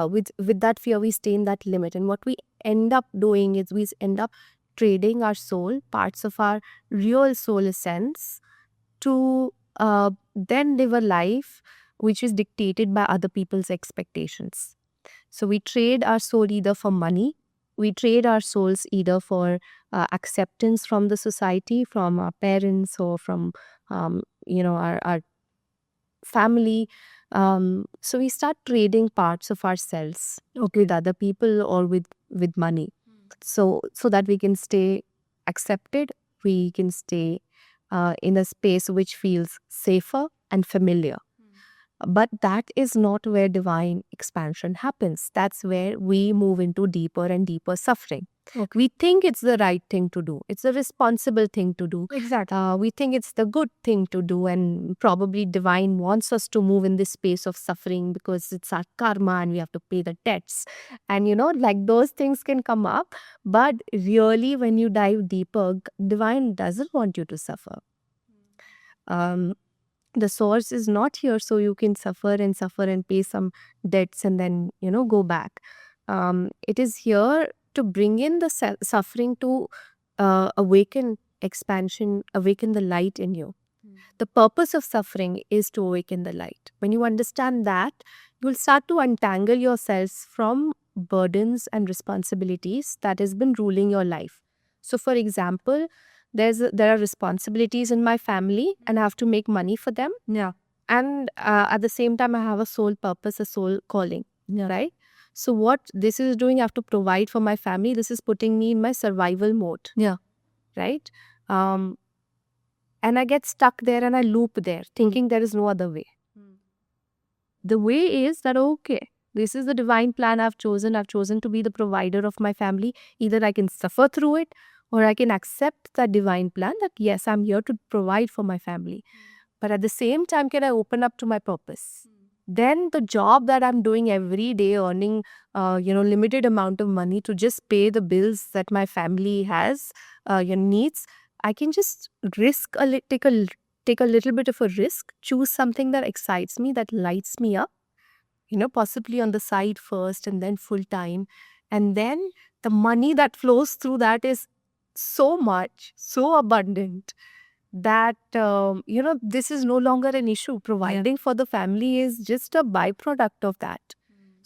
with that fear, we stay in that limit. And what we end up doing is we end up trading our soul, parts of our real soul essence, to then live a life which is dictated by other people's expectations. So we trade our soul either for money, we trade our souls either for acceptance from the society, from our parents, or from our family. So we start trading parts of ourselves Okay. with other people or with money, so that we can stay accepted, we can stay in a space which feels safer and familiar. But that is not where divine expansion happens. That's where we move into deeper and deeper suffering. Okay. We think it's the right thing to do, it's the responsible thing to do. Exactly. We think it's the good thing to do, and probably divine wants us to move in this space of suffering because it's our karma and we have to pay the debts. And like those things can come up. But really, when you dive deeper, divine doesn't want you to suffer. Um, the source is not here so you can suffer and pay some debts and then go back. It is here to bring in the suffering to awaken expansion, awaken the light in you. The purpose of suffering is to awaken the light. When you understand that, you'll start to untangle yourselves from burdens and responsibilities that has been ruling your life. So for example, there are responsibilities in my family and I have to make money for them. Yeah. And at the same time, I have a soul purpose, a soul calling, Yeah. right? So what this is doing, I have to provide for my family. This is putting me in my survival mode. Yeah. Right? And I get stuck there and I loop there, thinking there is no other way. The way is that, okay, this is the divine plan I've chosen. I've chosen to be the provider of my family. Either I can suffer through it or I can accept that divine plan that, yes, I'm here to provide for my family. But at the same time, can I open up to my purpose? Then the job that I'm doing every day, earning, limited amount of money to just pay the bills that my family has, needs, I can just risk take a little bit of a risk, choose something that excites me, that lights me up, possibly on the side first and then full time. And then the money that flows through that is so much, so abundant that, this is no longer an issue. Providing for the family is just a byproduct of that.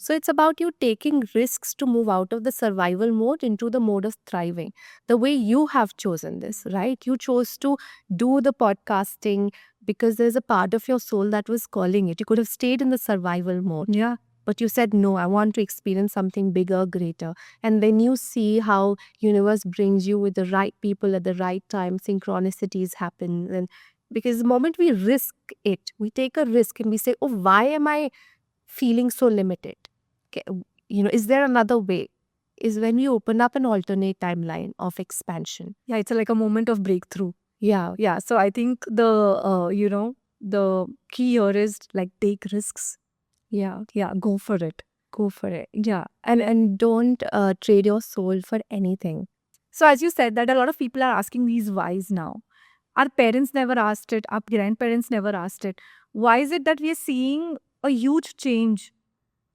So it's about you taking risks to move out of the survival mode into the mode of thriving. The way you have chosen this, right? You chose to do the podcasting because there's a part of your soul that was calling it. You could have stayed in the survival mode. Yeah. But you said, no, I want to experience something bigger, greater. And then you see how universe brings you with the right people at the right time, synchronicities happen. And because the moment we risk it, we take a risk and we say, oh, why am I feeling so limited? Okay, is there another way? Is when we open up an alternate timeline of expansion. Yeah, it's like a moment of breakthrough. Yeah. Yeah. So I think the key here is like take risks. Yeah. Yeah, go for it. Go for it. Yeah. And don't trade your soul for anything. So as you said that a lot of people are asking these whys now. Our parents never asked it. Our grandparents never asked it. Why is it that we are seeing a huge change?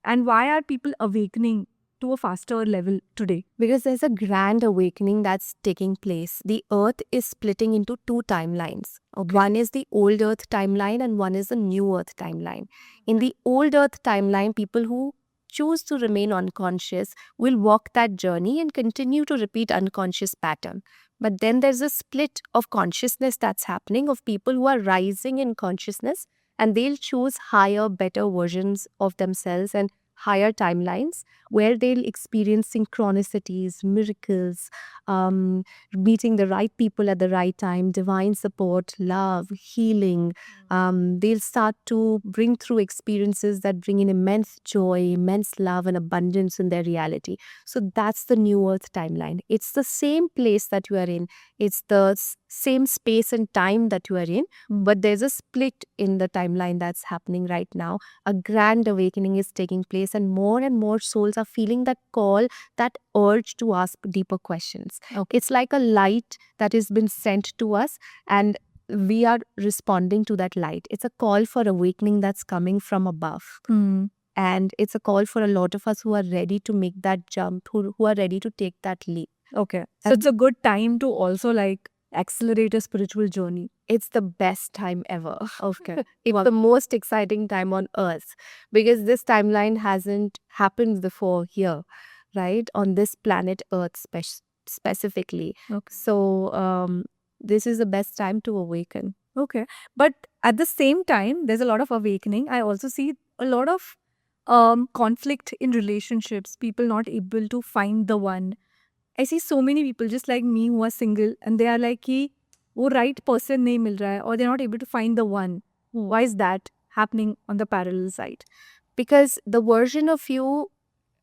And why are people awakening to a faster level today? Because there's a grand awakening that's taking place. The earth is splitting into two timelines. One is the old earth timeline and one is the new earth timeline. In the old earth timeline, people who choose to remain unconscious will walk that journey and continue to repeat unconscious pattern. But then there's a split of consciousness that's happening of people who are rising in consciousness, and they'll choose higher, better versions of themselves and higher timelines where they'll experience synchronicities, miracles, meeting the right people at the right time, divine support, love, healing. They'll start to bring through experiences that bring in immense joy, immense love, and abundance in their reality. So that's the new earth timeline. It's the same place that you are in. It's the same space and time that you are in, but there's a split in the timeline that's happening right now. A grand awakening is taking place, and more souls are feeling that call, that urge to ask deeper questions. Okay. It's like a light that has been sent to us, and we are responding to that light. It's a call for awakening that's coming from above. And it's a call for a lot of us who are ready to make that jump, who are ready to take that leap. Okay. So it's a good time to also like accelerate a spiritual journey. It's the best time ever. Okay. It's the most exciting time on earth because this timeline hasn't happened before here, right? On this planet Earth specifically. Okay. So this is the best time to awaken. Okay. But at the same time, there's a lot of awakening. I also see a lot of conflict in relationships, people not able to find the one. I see so many people just like me who are single and they are like कि वो right person नहीं मिल रहा है, or they're not able to find the one. Why is that happening on the parallel side? Because the version of you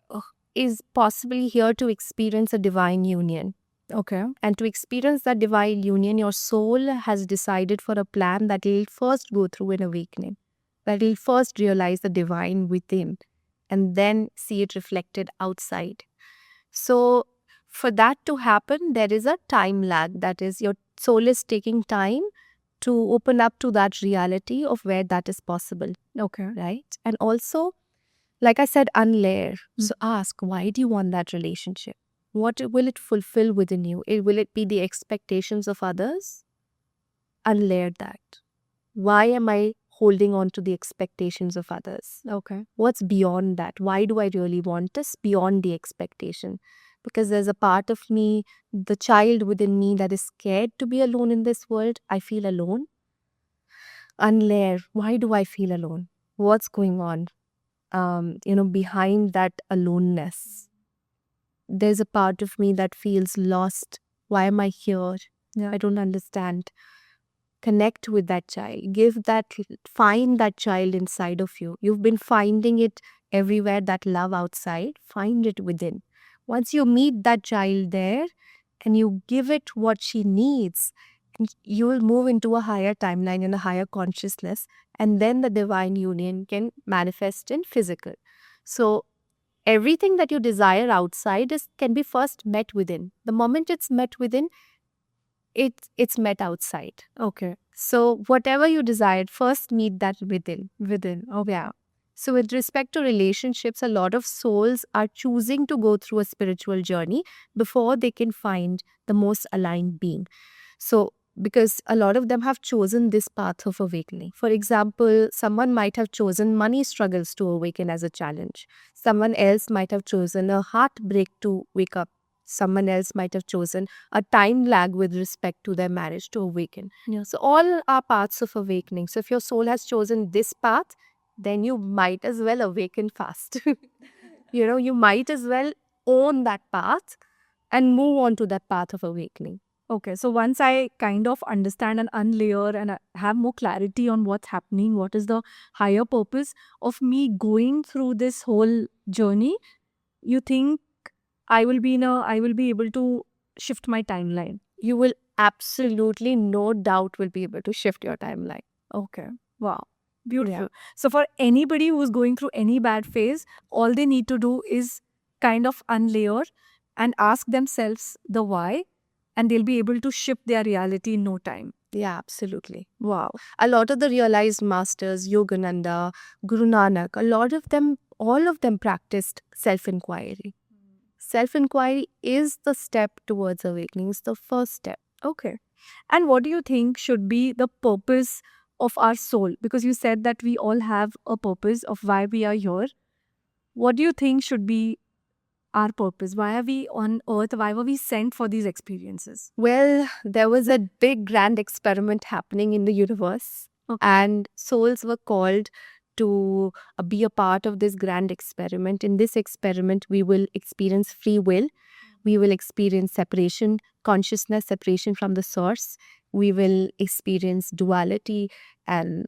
uh, is possibly here to experience a divine union. Okay. And to experience that divine union, your soul has decided for a plan that will first go through an awakening, that will first realize the divine within, and then see it reflected outside. So, for that to happen, there is a time lag. That is, your soul is taking time to open up to that reality of where that is possible, Okay. right? And also, like I said, unlayer. So ask, why do you want that relationship? What will it fulfill within you? Will it be the expectations of others? Unlayer that. Why am I holding on to the expectations of others? Okay. What's beyond that? Why do I really want this beyond the expectation? Because there's a part of me, the child within me, that is scared to be alone in this world. I feel alone. Unlayer, why do I feel alone? What's going on? Behind that aloneness, there's a part of me that feels lost. Why am I here? Yeah. I don't understand. Connect with that child. Find that child inside of you. You've been finding it everywhere, that love outside. Find it within. Once you meet that child there and you give it what she needs, you will move into a higher timeline and a higher consciousness. And then the divine union can manifest in physical. So everything that you desire outside can be first met within. The moment it's met within, it's met outside. Okay. So whatever you desired, first meet that within. Within. Okay. Yeah. So with respect to relationships, a lot of souls are choosing to go through a spiritual journey before they can find the most aligned being. So because a lot of them have chosen this path of awakening. For example, someone might have chosen money struggles to awaken as a challenge. Someone else might have chosen a heartbreak to wake up. Someone else might have chosen a time lag with respect to their marriage to awaken. Yeah. So all are paths of awakening. So if your soul has chosen this path, then you might as well awaken fast. You might as well own that path and move on to that path of awakening. Okay, so once I kind of understand and unlayer and I have more clarity on what's happening, what is the higher purpose of me going through this whole journey, you think I will be able to shift my timeline. You will absolutely, no doubt, will be able to shift your timeline. Okay. Wow. Beautiful. So for anybody who's going through any bad phase, all they need to do is kind of unlayer and ask themselves the why, and they'll be able to shift their reality in no time. Yeah, absolutely. Wow. A lot of the realized masters, Yogananda, Guru Nanak, all of them practiced self-inquiry. Self-inquiry is the step towards awakening. It's the first step. Okay. And what do you think should be the purpose of our soul? Because you said that we all have a purpose of why we are here. What do you think should be our purpose? Why are we on earth? Why were we sent for these experiences? Well, there was a big grand experiment happening in the universe, and souls were called to be a part of this grand experiment. In this experiment, we will experience free will. We will experience separation, consciousness, separation from the source. We will experience duality and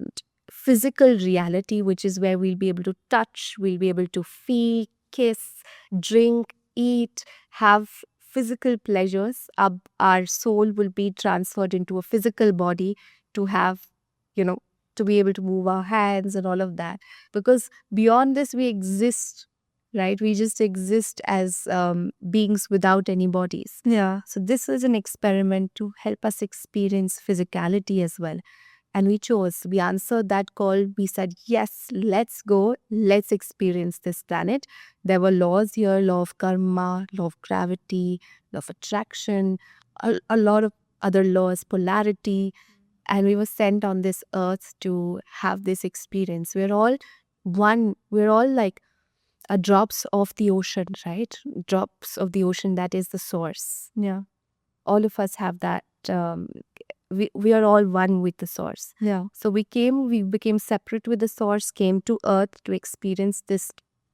physical reality, which is where we'll be able to touch, we'll be able to feel, kiss, drink, eat, have physical pleasures. Our soul will be transferred into a physical body to have, to be able to move our hands and all of that. Because beyond this, we exist, right? We just exist as beings without any bodies. Yeah. So this is an experiment to help us experience physicality as well. And we answered that call. We said, yes, let's go. Let's experience this planet. There were laws here, law of karma, law of gravity, law of attraction, a lot of other laws, polarity. And we were sent on this earth to have this experience. We're all one. We're all like drops of the ocean, right? Drops of the ocean, that is the source. Yeah. All of us have that we are all one with the source. Yeah. So we became separate with the source, came to earth to experience this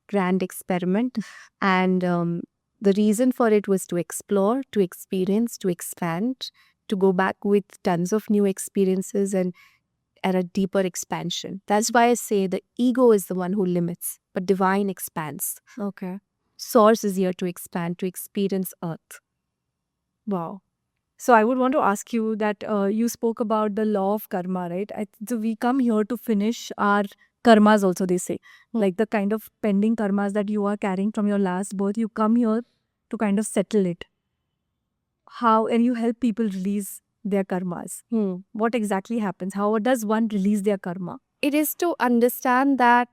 grand experiment. And the reason for it was to explore, to experience, to expand, to go back with tons of new experiences and a deeper expansion. That's why I say the ego is the one who limits, but divine expands. Okay. Source is here to expand, to experience earth. Wow. So I would want to ask you that you spoke about the law of karma, right? So we come here to finish our karmas also, they say. Like the kind of pending karmas that you are carrying from your last birth, you come here to kind of settle it. How, and you help people release their karmas. What exactly happens? How does one release their karma? It is to understand that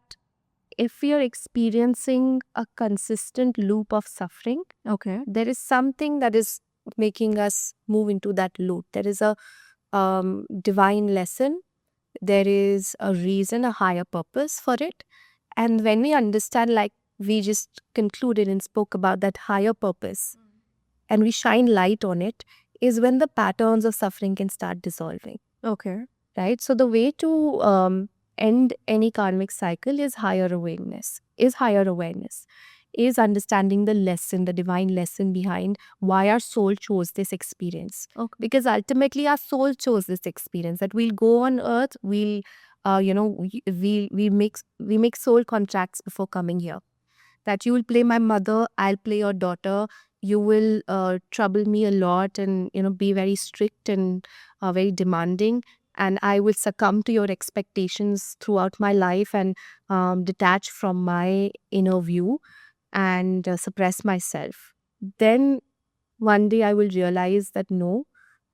if we are experiencing a consistent loop of suffering, Okay. there is something that is making us move into that loop. There is a divine lesson. There is a reason, a higher purpose for it. And when we understand, like we just concluded and spoke about that higher purpose, and we shine light on it, is when the patterns of suffering can start dissolving. Okay. Right? So the way to end any karmic cycle is higher awareness, is understanding the lesson, the divine lesson behind why our soul chose this experience. Okay. Because ultimately our soul chose this experience, that we'll go on earth, we'll we make soul contracts before coming here. That you will play my mother, I'll play your daughter. You will trouble me a lot and be very strict and very demanding, and I will succumb to your expectations throughout my life and detach from my inner view and suppress myself. Then one day I will realize that no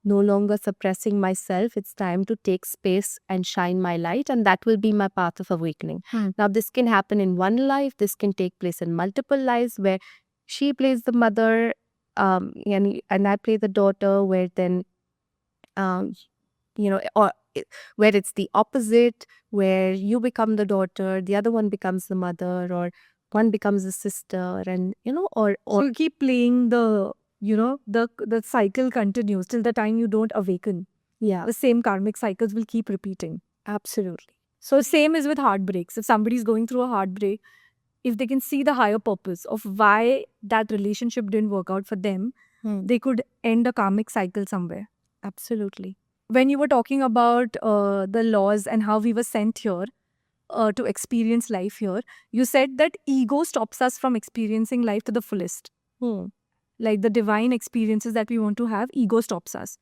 longer suppressing myself. It's time to take space and shine my light, and that will be my path of awakening. Now, this can happen in one life, this can take place in multiple lives where she plays the mother, and I play the daughter, where then, or where it's the opposite, where you become the daughter, the other one becomes the mother, or one becomes the sister, and or So you keep playing the, the cycle continues till the time you don't awaken. yeah, The same karmic cycles will keep repeating. absolutely. So same is with heartbreaks. If somebody is going through a heartbreak, if they can see the higher purpose of why that relationship didn't work out for them, they could end a karmic cycle somewhere. Absolutely. When you were talking about the laws and how we were sent here to experience life here, you said that ego stops us from experiencing life to the fullest. Like the divine experiences that we want to have, ego stops us.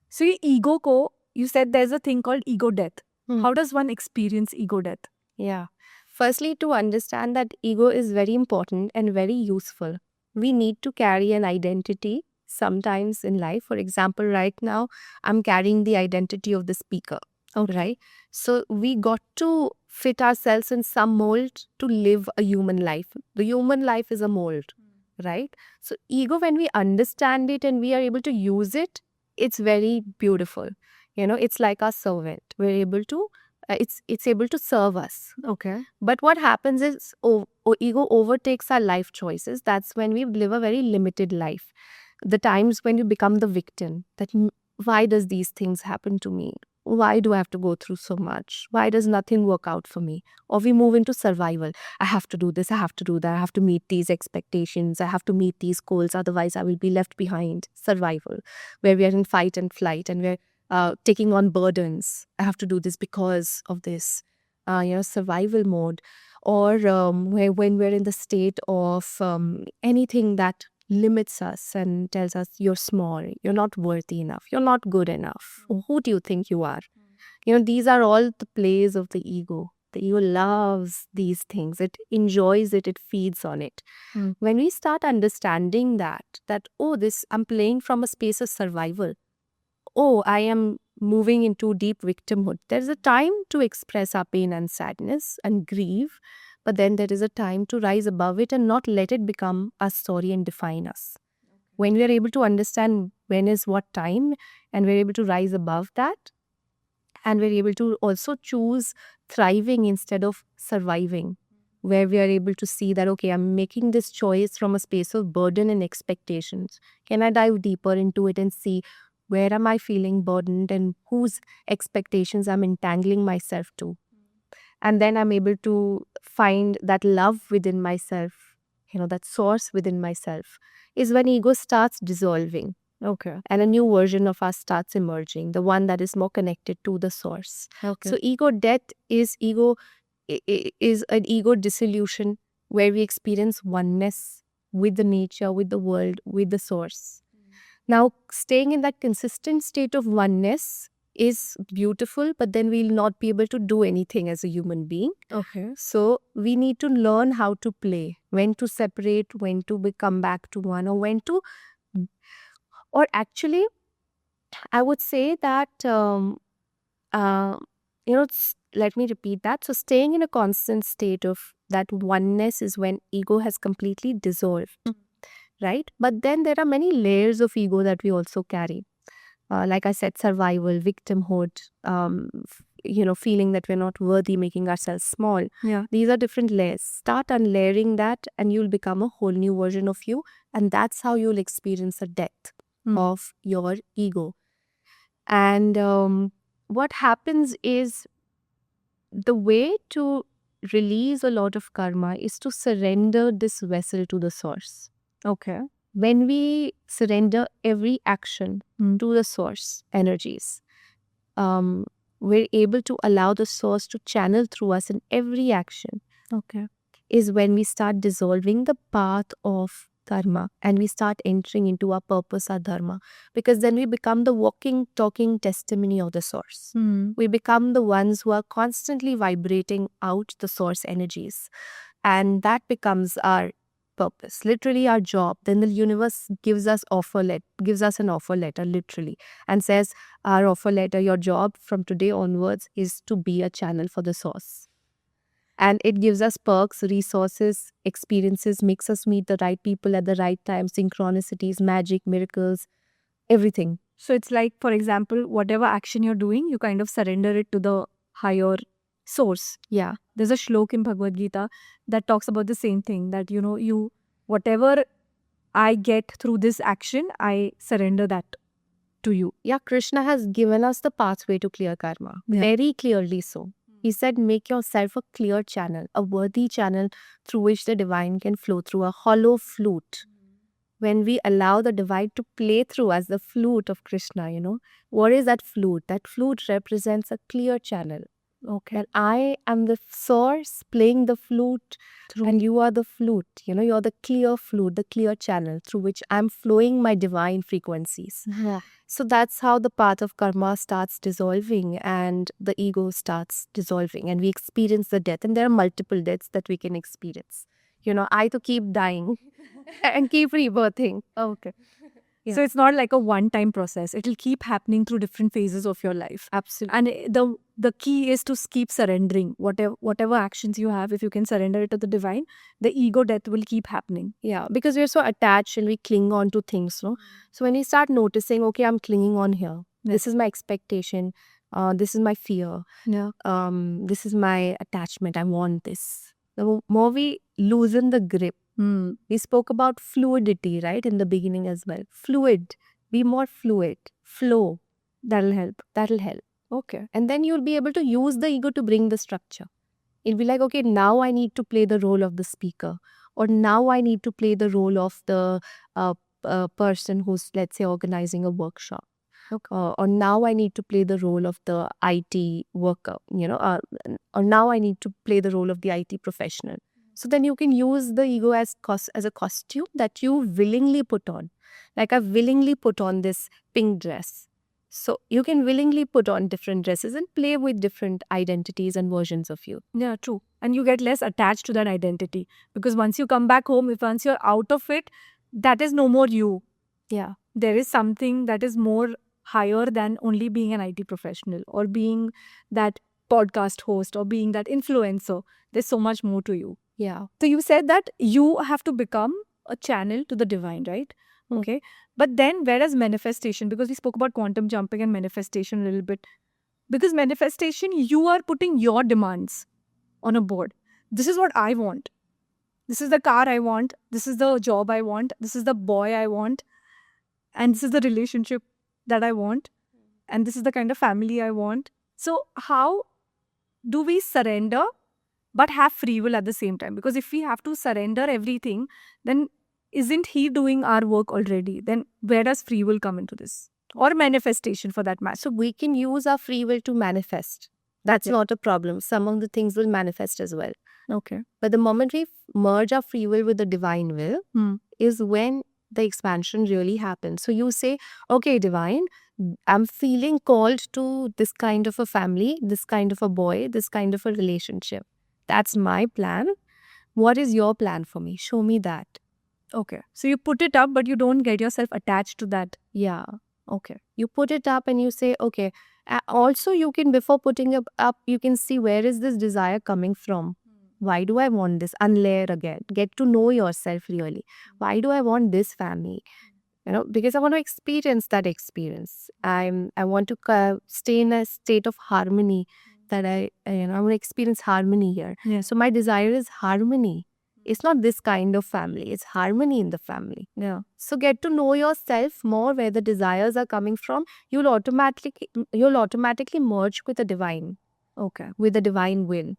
So ego ko, you said there's a thing called ego death. How does one experience ego death? Yeah. Firstly, to understand that ego is very important and very useful. We need to carry an identity sometimes in life. For example, right now, I'm carrying the identity of the speaker. Right? So we got to fit ourselves in some mold to live a human life. The human life is a mold, right? So ego, when we understand it and we are able to use it, it's very beautiful. It's like our servant. We're able to it's able to serve us. Okay. But what happens is ego overtakes our life choices. That's when we live a very limited life. The times when you become the victim, that why does these things happen to me? Why do I have to go through so much? Why does nothing work out for me? Or we move into survival. I have to do this, I have to do that, I have to meet these expectations, I have to meet these goals, otherwise I will be left behind. Survival, where we are in fight and flight and we're taking on burdens. I have to do this because of this, survival mode. Or when we're in the state of anything that limits us and tells us you're small, you're not worthy enough, you're not good enough. Who do you think you are? These are all the plays of the ego. The ego loves these things. It enjoys it. It feeds on it. When we start understanding that, oh, I'm playing from a space of survival. Oh, I am moving into deep victimhood. There's a time to express our pain and sadness and grieve, but then there is a time to rise above it and not let it become our story and define us. When we are able to understand when is what time, and we're able to rise above that, and we're able to also choose thriving instead of surviving, where we are able to see that, okay, I'm making this choice from a space of burden and expectations. Can I dive deeper into it and see Where am I feeling burdened and whose expectations I'm entangling myself to? And then I'm able to find that love within myself, that source within myself, is when ego starts dissolving Okay. and a new version of us starts emerging, the one that is more connected to the source. Okay. So ego death is is an ego dissolution where we experience oneness with the nature, with the world, with the source. Now, staying in that consistent state of oneness is beautiful, but then we'll not be able to do anything as a human being. Okay. So, we need to learn how to play, when to separate, when to come back to one, or when to, or actually, I would say that, uh, let me repeat that. So, staying in a constant state of that oneness is when ego has completely dissolved, right? But then there are many layers of ego that we also carry. Like I said, survival, victimhood, feeling that we're not worthy, making ourselves small. Yeah. These are different layers. Start unlayering that, and you'll become a whole new version of you. And that's how you'll experience the death of your ego. And what happens is the way to release a lot of karma is to surrender this vessel to the source. Okay. When we surrender every action to the source energies, we're able to allow the source to channel through us in every action. Okay. Is when we start dissolving the path of karma and we start entering into our purpose, our dharma, because then we become the walking, talking testimony of the source. We become the ones who are constantly vibrating out the source energies, and that becomes our purpose, literally our job. Then the universe gives us an offer letter literally, and says, our offer letter, your job from today onwards is to be a channel for the source. And it gives us perks, resources, experiences, makes us meet the right people at the right time, synchronicities, magic, miracles, everything. So it's like, for example, whatever action you're doing, you kind of surrender it to the higher source. Yeah. There's a shlok in Bhagavad Gita that talks about the same thing, that, whatever I get through this action, I surrender that to you. Yeah, Krishna has given us the pathway to clear karma. Yeah. Very clearly so. He said, make yourself a clear channel, a worthy channel through which the divine can flow through, a hollow flute. When we allow the divine to play through us, the flute of Krishna, what is that flute? That flute represents a clear channel. Okay. And I am the source playing the flute, and you are the flute. You're the clear flute, the clear channel through which I'm flowing my divine frequencies. Yeah. So that's how the path of karma starts dissolving and the ego starts dissolving, and we experience the death. And there are multiple deaths that we can experience. I to keep dying and keep rebirthing. Okay. Yeah. So it's not like a one-time process. It'll keep happening through different phases of your life. Absolutely. And the key is to keep surrendering. Whatever actions you have, if you can surrender it to the divine, the ego death will keep happening. Yeah, because we're so attached and we cling on to things, no? So when you start noticing, okay, I'm clinging on here. This is my expectation. This is my fear. Yeah. This is my attachment. I want this. The more we loosen the grip, we spoke about fluidity, right, in the beginning as well. Fluid. Be more fluid. Flow. That'll help. That'll help. Okay. And then you'll be able to use the ego to bring the structure. It'll be like, okay, now I need to play the role of the speaker, or now I need to play the role of the person who's, let's say, organizing a workshop. Or now I need to play the role of the IT worker, or now I need to play the role of the IT professional. So then you can use the ego as a costume that you willingly put on. Like, I've willingly put on this pink dress. So you can willingly put on different dresses and play with different identities and versions of you. Yeah, true. And you get less attached to that identity, because once you come back home, once you're out of it, that is no more you. Yeah. There is something that is more higher than only being an IT professional or being that podcast host or being that influencer. There's so much more to you. Yeah. So you said that you have to become a channel to the divine, right? Okay. But then where does manifestation, because we spoke about quantum jumping and manifestation a little bit, because manifestation, you are putting your demands on a board. This is what I want. This is the car I want. This is the job I want. This is the boy I want. And this is the relationship that I want, and this is the kind of family I want. So, how do we surrender but have free will at the same time? Because if we have to surrender everything, then isn't he doing our work already? Then where does free will come into this? Or manifestation for that matter? So we can use our free will to manifest. That's Yeah. not a problem. Some of the things will manifest as well. Okay. But the moment we merge our free will with the divine will is when the expansion really happens. So you say, okay, divine, I'm feeling called to this kind of a family, this kind of a boy, this kind of a relationship. That's my plan. What is your plan for me? Show me that. Okay. So you put it up, but you don't get yourself attached to that. Yeah. Okay. You put it up and you say, okay. Also, you can, before putting it up, you can see where is this desire coming from? Why do I want this? Unlayer again. Get to know yourself really. Why do I want this family? Because I want to experience that experience. I want to stay in a state of harmony. That I want to experience harmony here. Yeah. So my desire is harmony. It's not this kind of family. It's harmony in the family. Yeah. So get to know yourself more, where the desires are coming from. You'll automatically merge with the divine. Okay. With the divine will.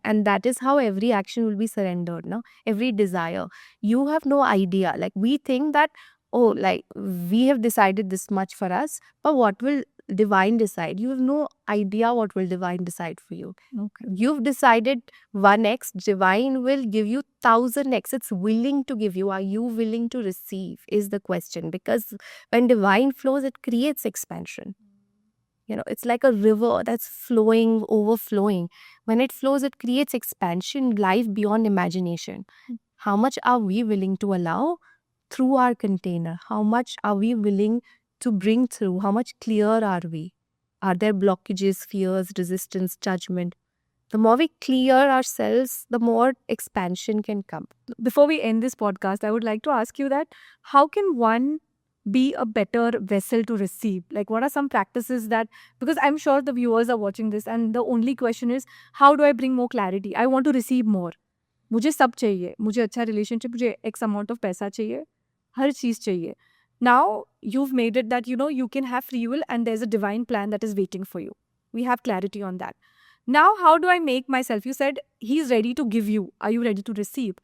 And that is how every action will be surrendered. No? Every desire. You have no idea. Like we think that, oh, like we have decided this much for us, but what will divine decide? You have no idea what will divine decide for you. Okay. You've decided 1x, divine will give you 1000x. It's willing to give you. Are you willing to receive is the question. Because when divine flows, it creates expansion. It's like a river that's flowing, overflowing. When it flows, it creates expansion, life beyond imagination. How much are we willing to allow through our container? How much are we willing to bring through? How much clear are we? Are there blockages, fears, resistance, judgment? The more we clear ourselves, the more expansion can come. Before we end this podcast, I would like to ask you that how can one be a better vessel to receive? Like, what are some practices that, because I'm sure the viewers are watching this and the only question is, how do I bring more clarity? I want to receive more. मुझे सब चाहिए, मुझे अच्छा relationship, मुझे X amount of पैसा चाहिए, हर चीज चाहिए. Now you've made it that you can have free will and there's a divine plan that is waiting for you. We have clarity on that. Now, how do I make myself? You said he's ready to give you. Are you ready to receive?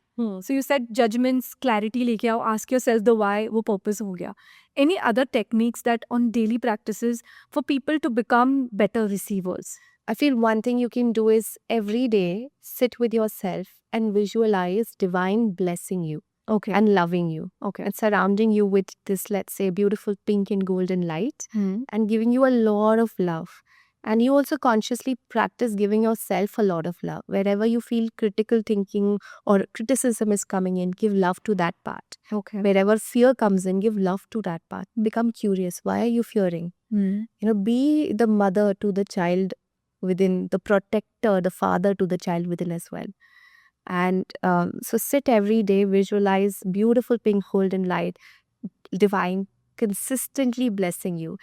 So you said judgments, clarity leke aao, ask yourself the why, wo purpose ho gaya. Any other techniques that on daily practices for people to become better receivers? I feel one thing you can do is every day sit with yourself and visualize divine blessing you. Okay. And loving you. Okay. And surrounding you with this, let's say, beautiful pink and golden light Hmm. and giving you a lot of love. And you also consciously practice giving yourself a lot of love. Wherever you feel critical thinking or criticism is coming in, give love to that part. Okay. Wherever fear comes in, give love to that part. Become curious. Why are you fearing? Be the mother to the child within, the protector, the father to the child within as well. And so sit every day, visualize beautiful pink golden light, divine, consistently blessing you.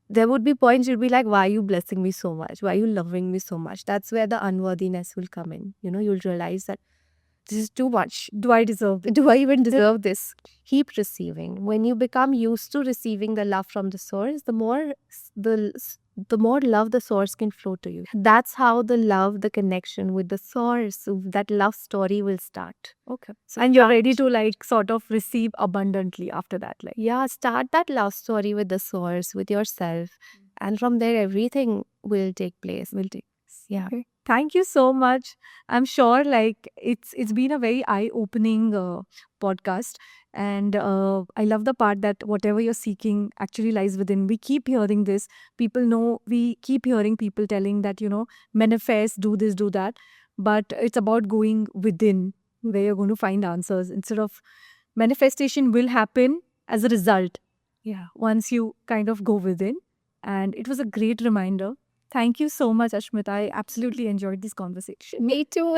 There would be points you'd be like, why are you blessing me so much? Why are you loving me so much? That's where the unworthiness will come in. You'll realize that this is too much. Do I deserve it? Do I even deserve this? Keep receiving. When you become used to receiving the love from the source, the more love the source can flow to you. That's how the love, the connection with the source, that love story will start. Okay. So And you're ready to like sort of receive abundantly after that. Like, yeah, start that love story with the source, with yourself. And from there, everything will take place. Yeah. okay. Thank you so much. I'm sure like it's been a very eye-opening podcast. And I love the part that whatever you're seeking actually lies within. We keep hearing this. People know, we keep hearing people telling that, manifest, do this, do that. But it's about going within where you're going to find answers instead of manifestation will happen as a result. Yeah. Once you kind of go within. And it was a great reminder. Thank you so much, Ashmita. I absolutely enjoyed this conversation. Me too.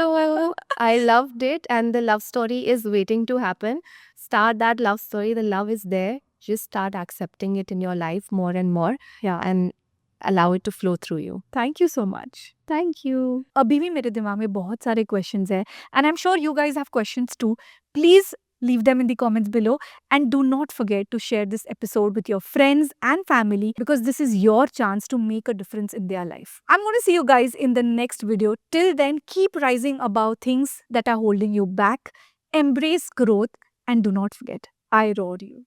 I loved it. And the love story is waiting to happen. Start that love story. The love is there. Just start accepting it in your life more and more. Yeah. And allow it to flow through you. Thank you so much. Thank you. अभी भी मेरे दिमाग में बहुत सारे questions हैं and I'm sure you guys have questions too. Please Leave them in the comments below. And do not forget to share this episode with your friends and family, because this is your chance to make a difference in their life. I'm going to see you guys in the next video. Till then, keep rising above things that are holding you back. Embrace growth and do not forget, I roar you.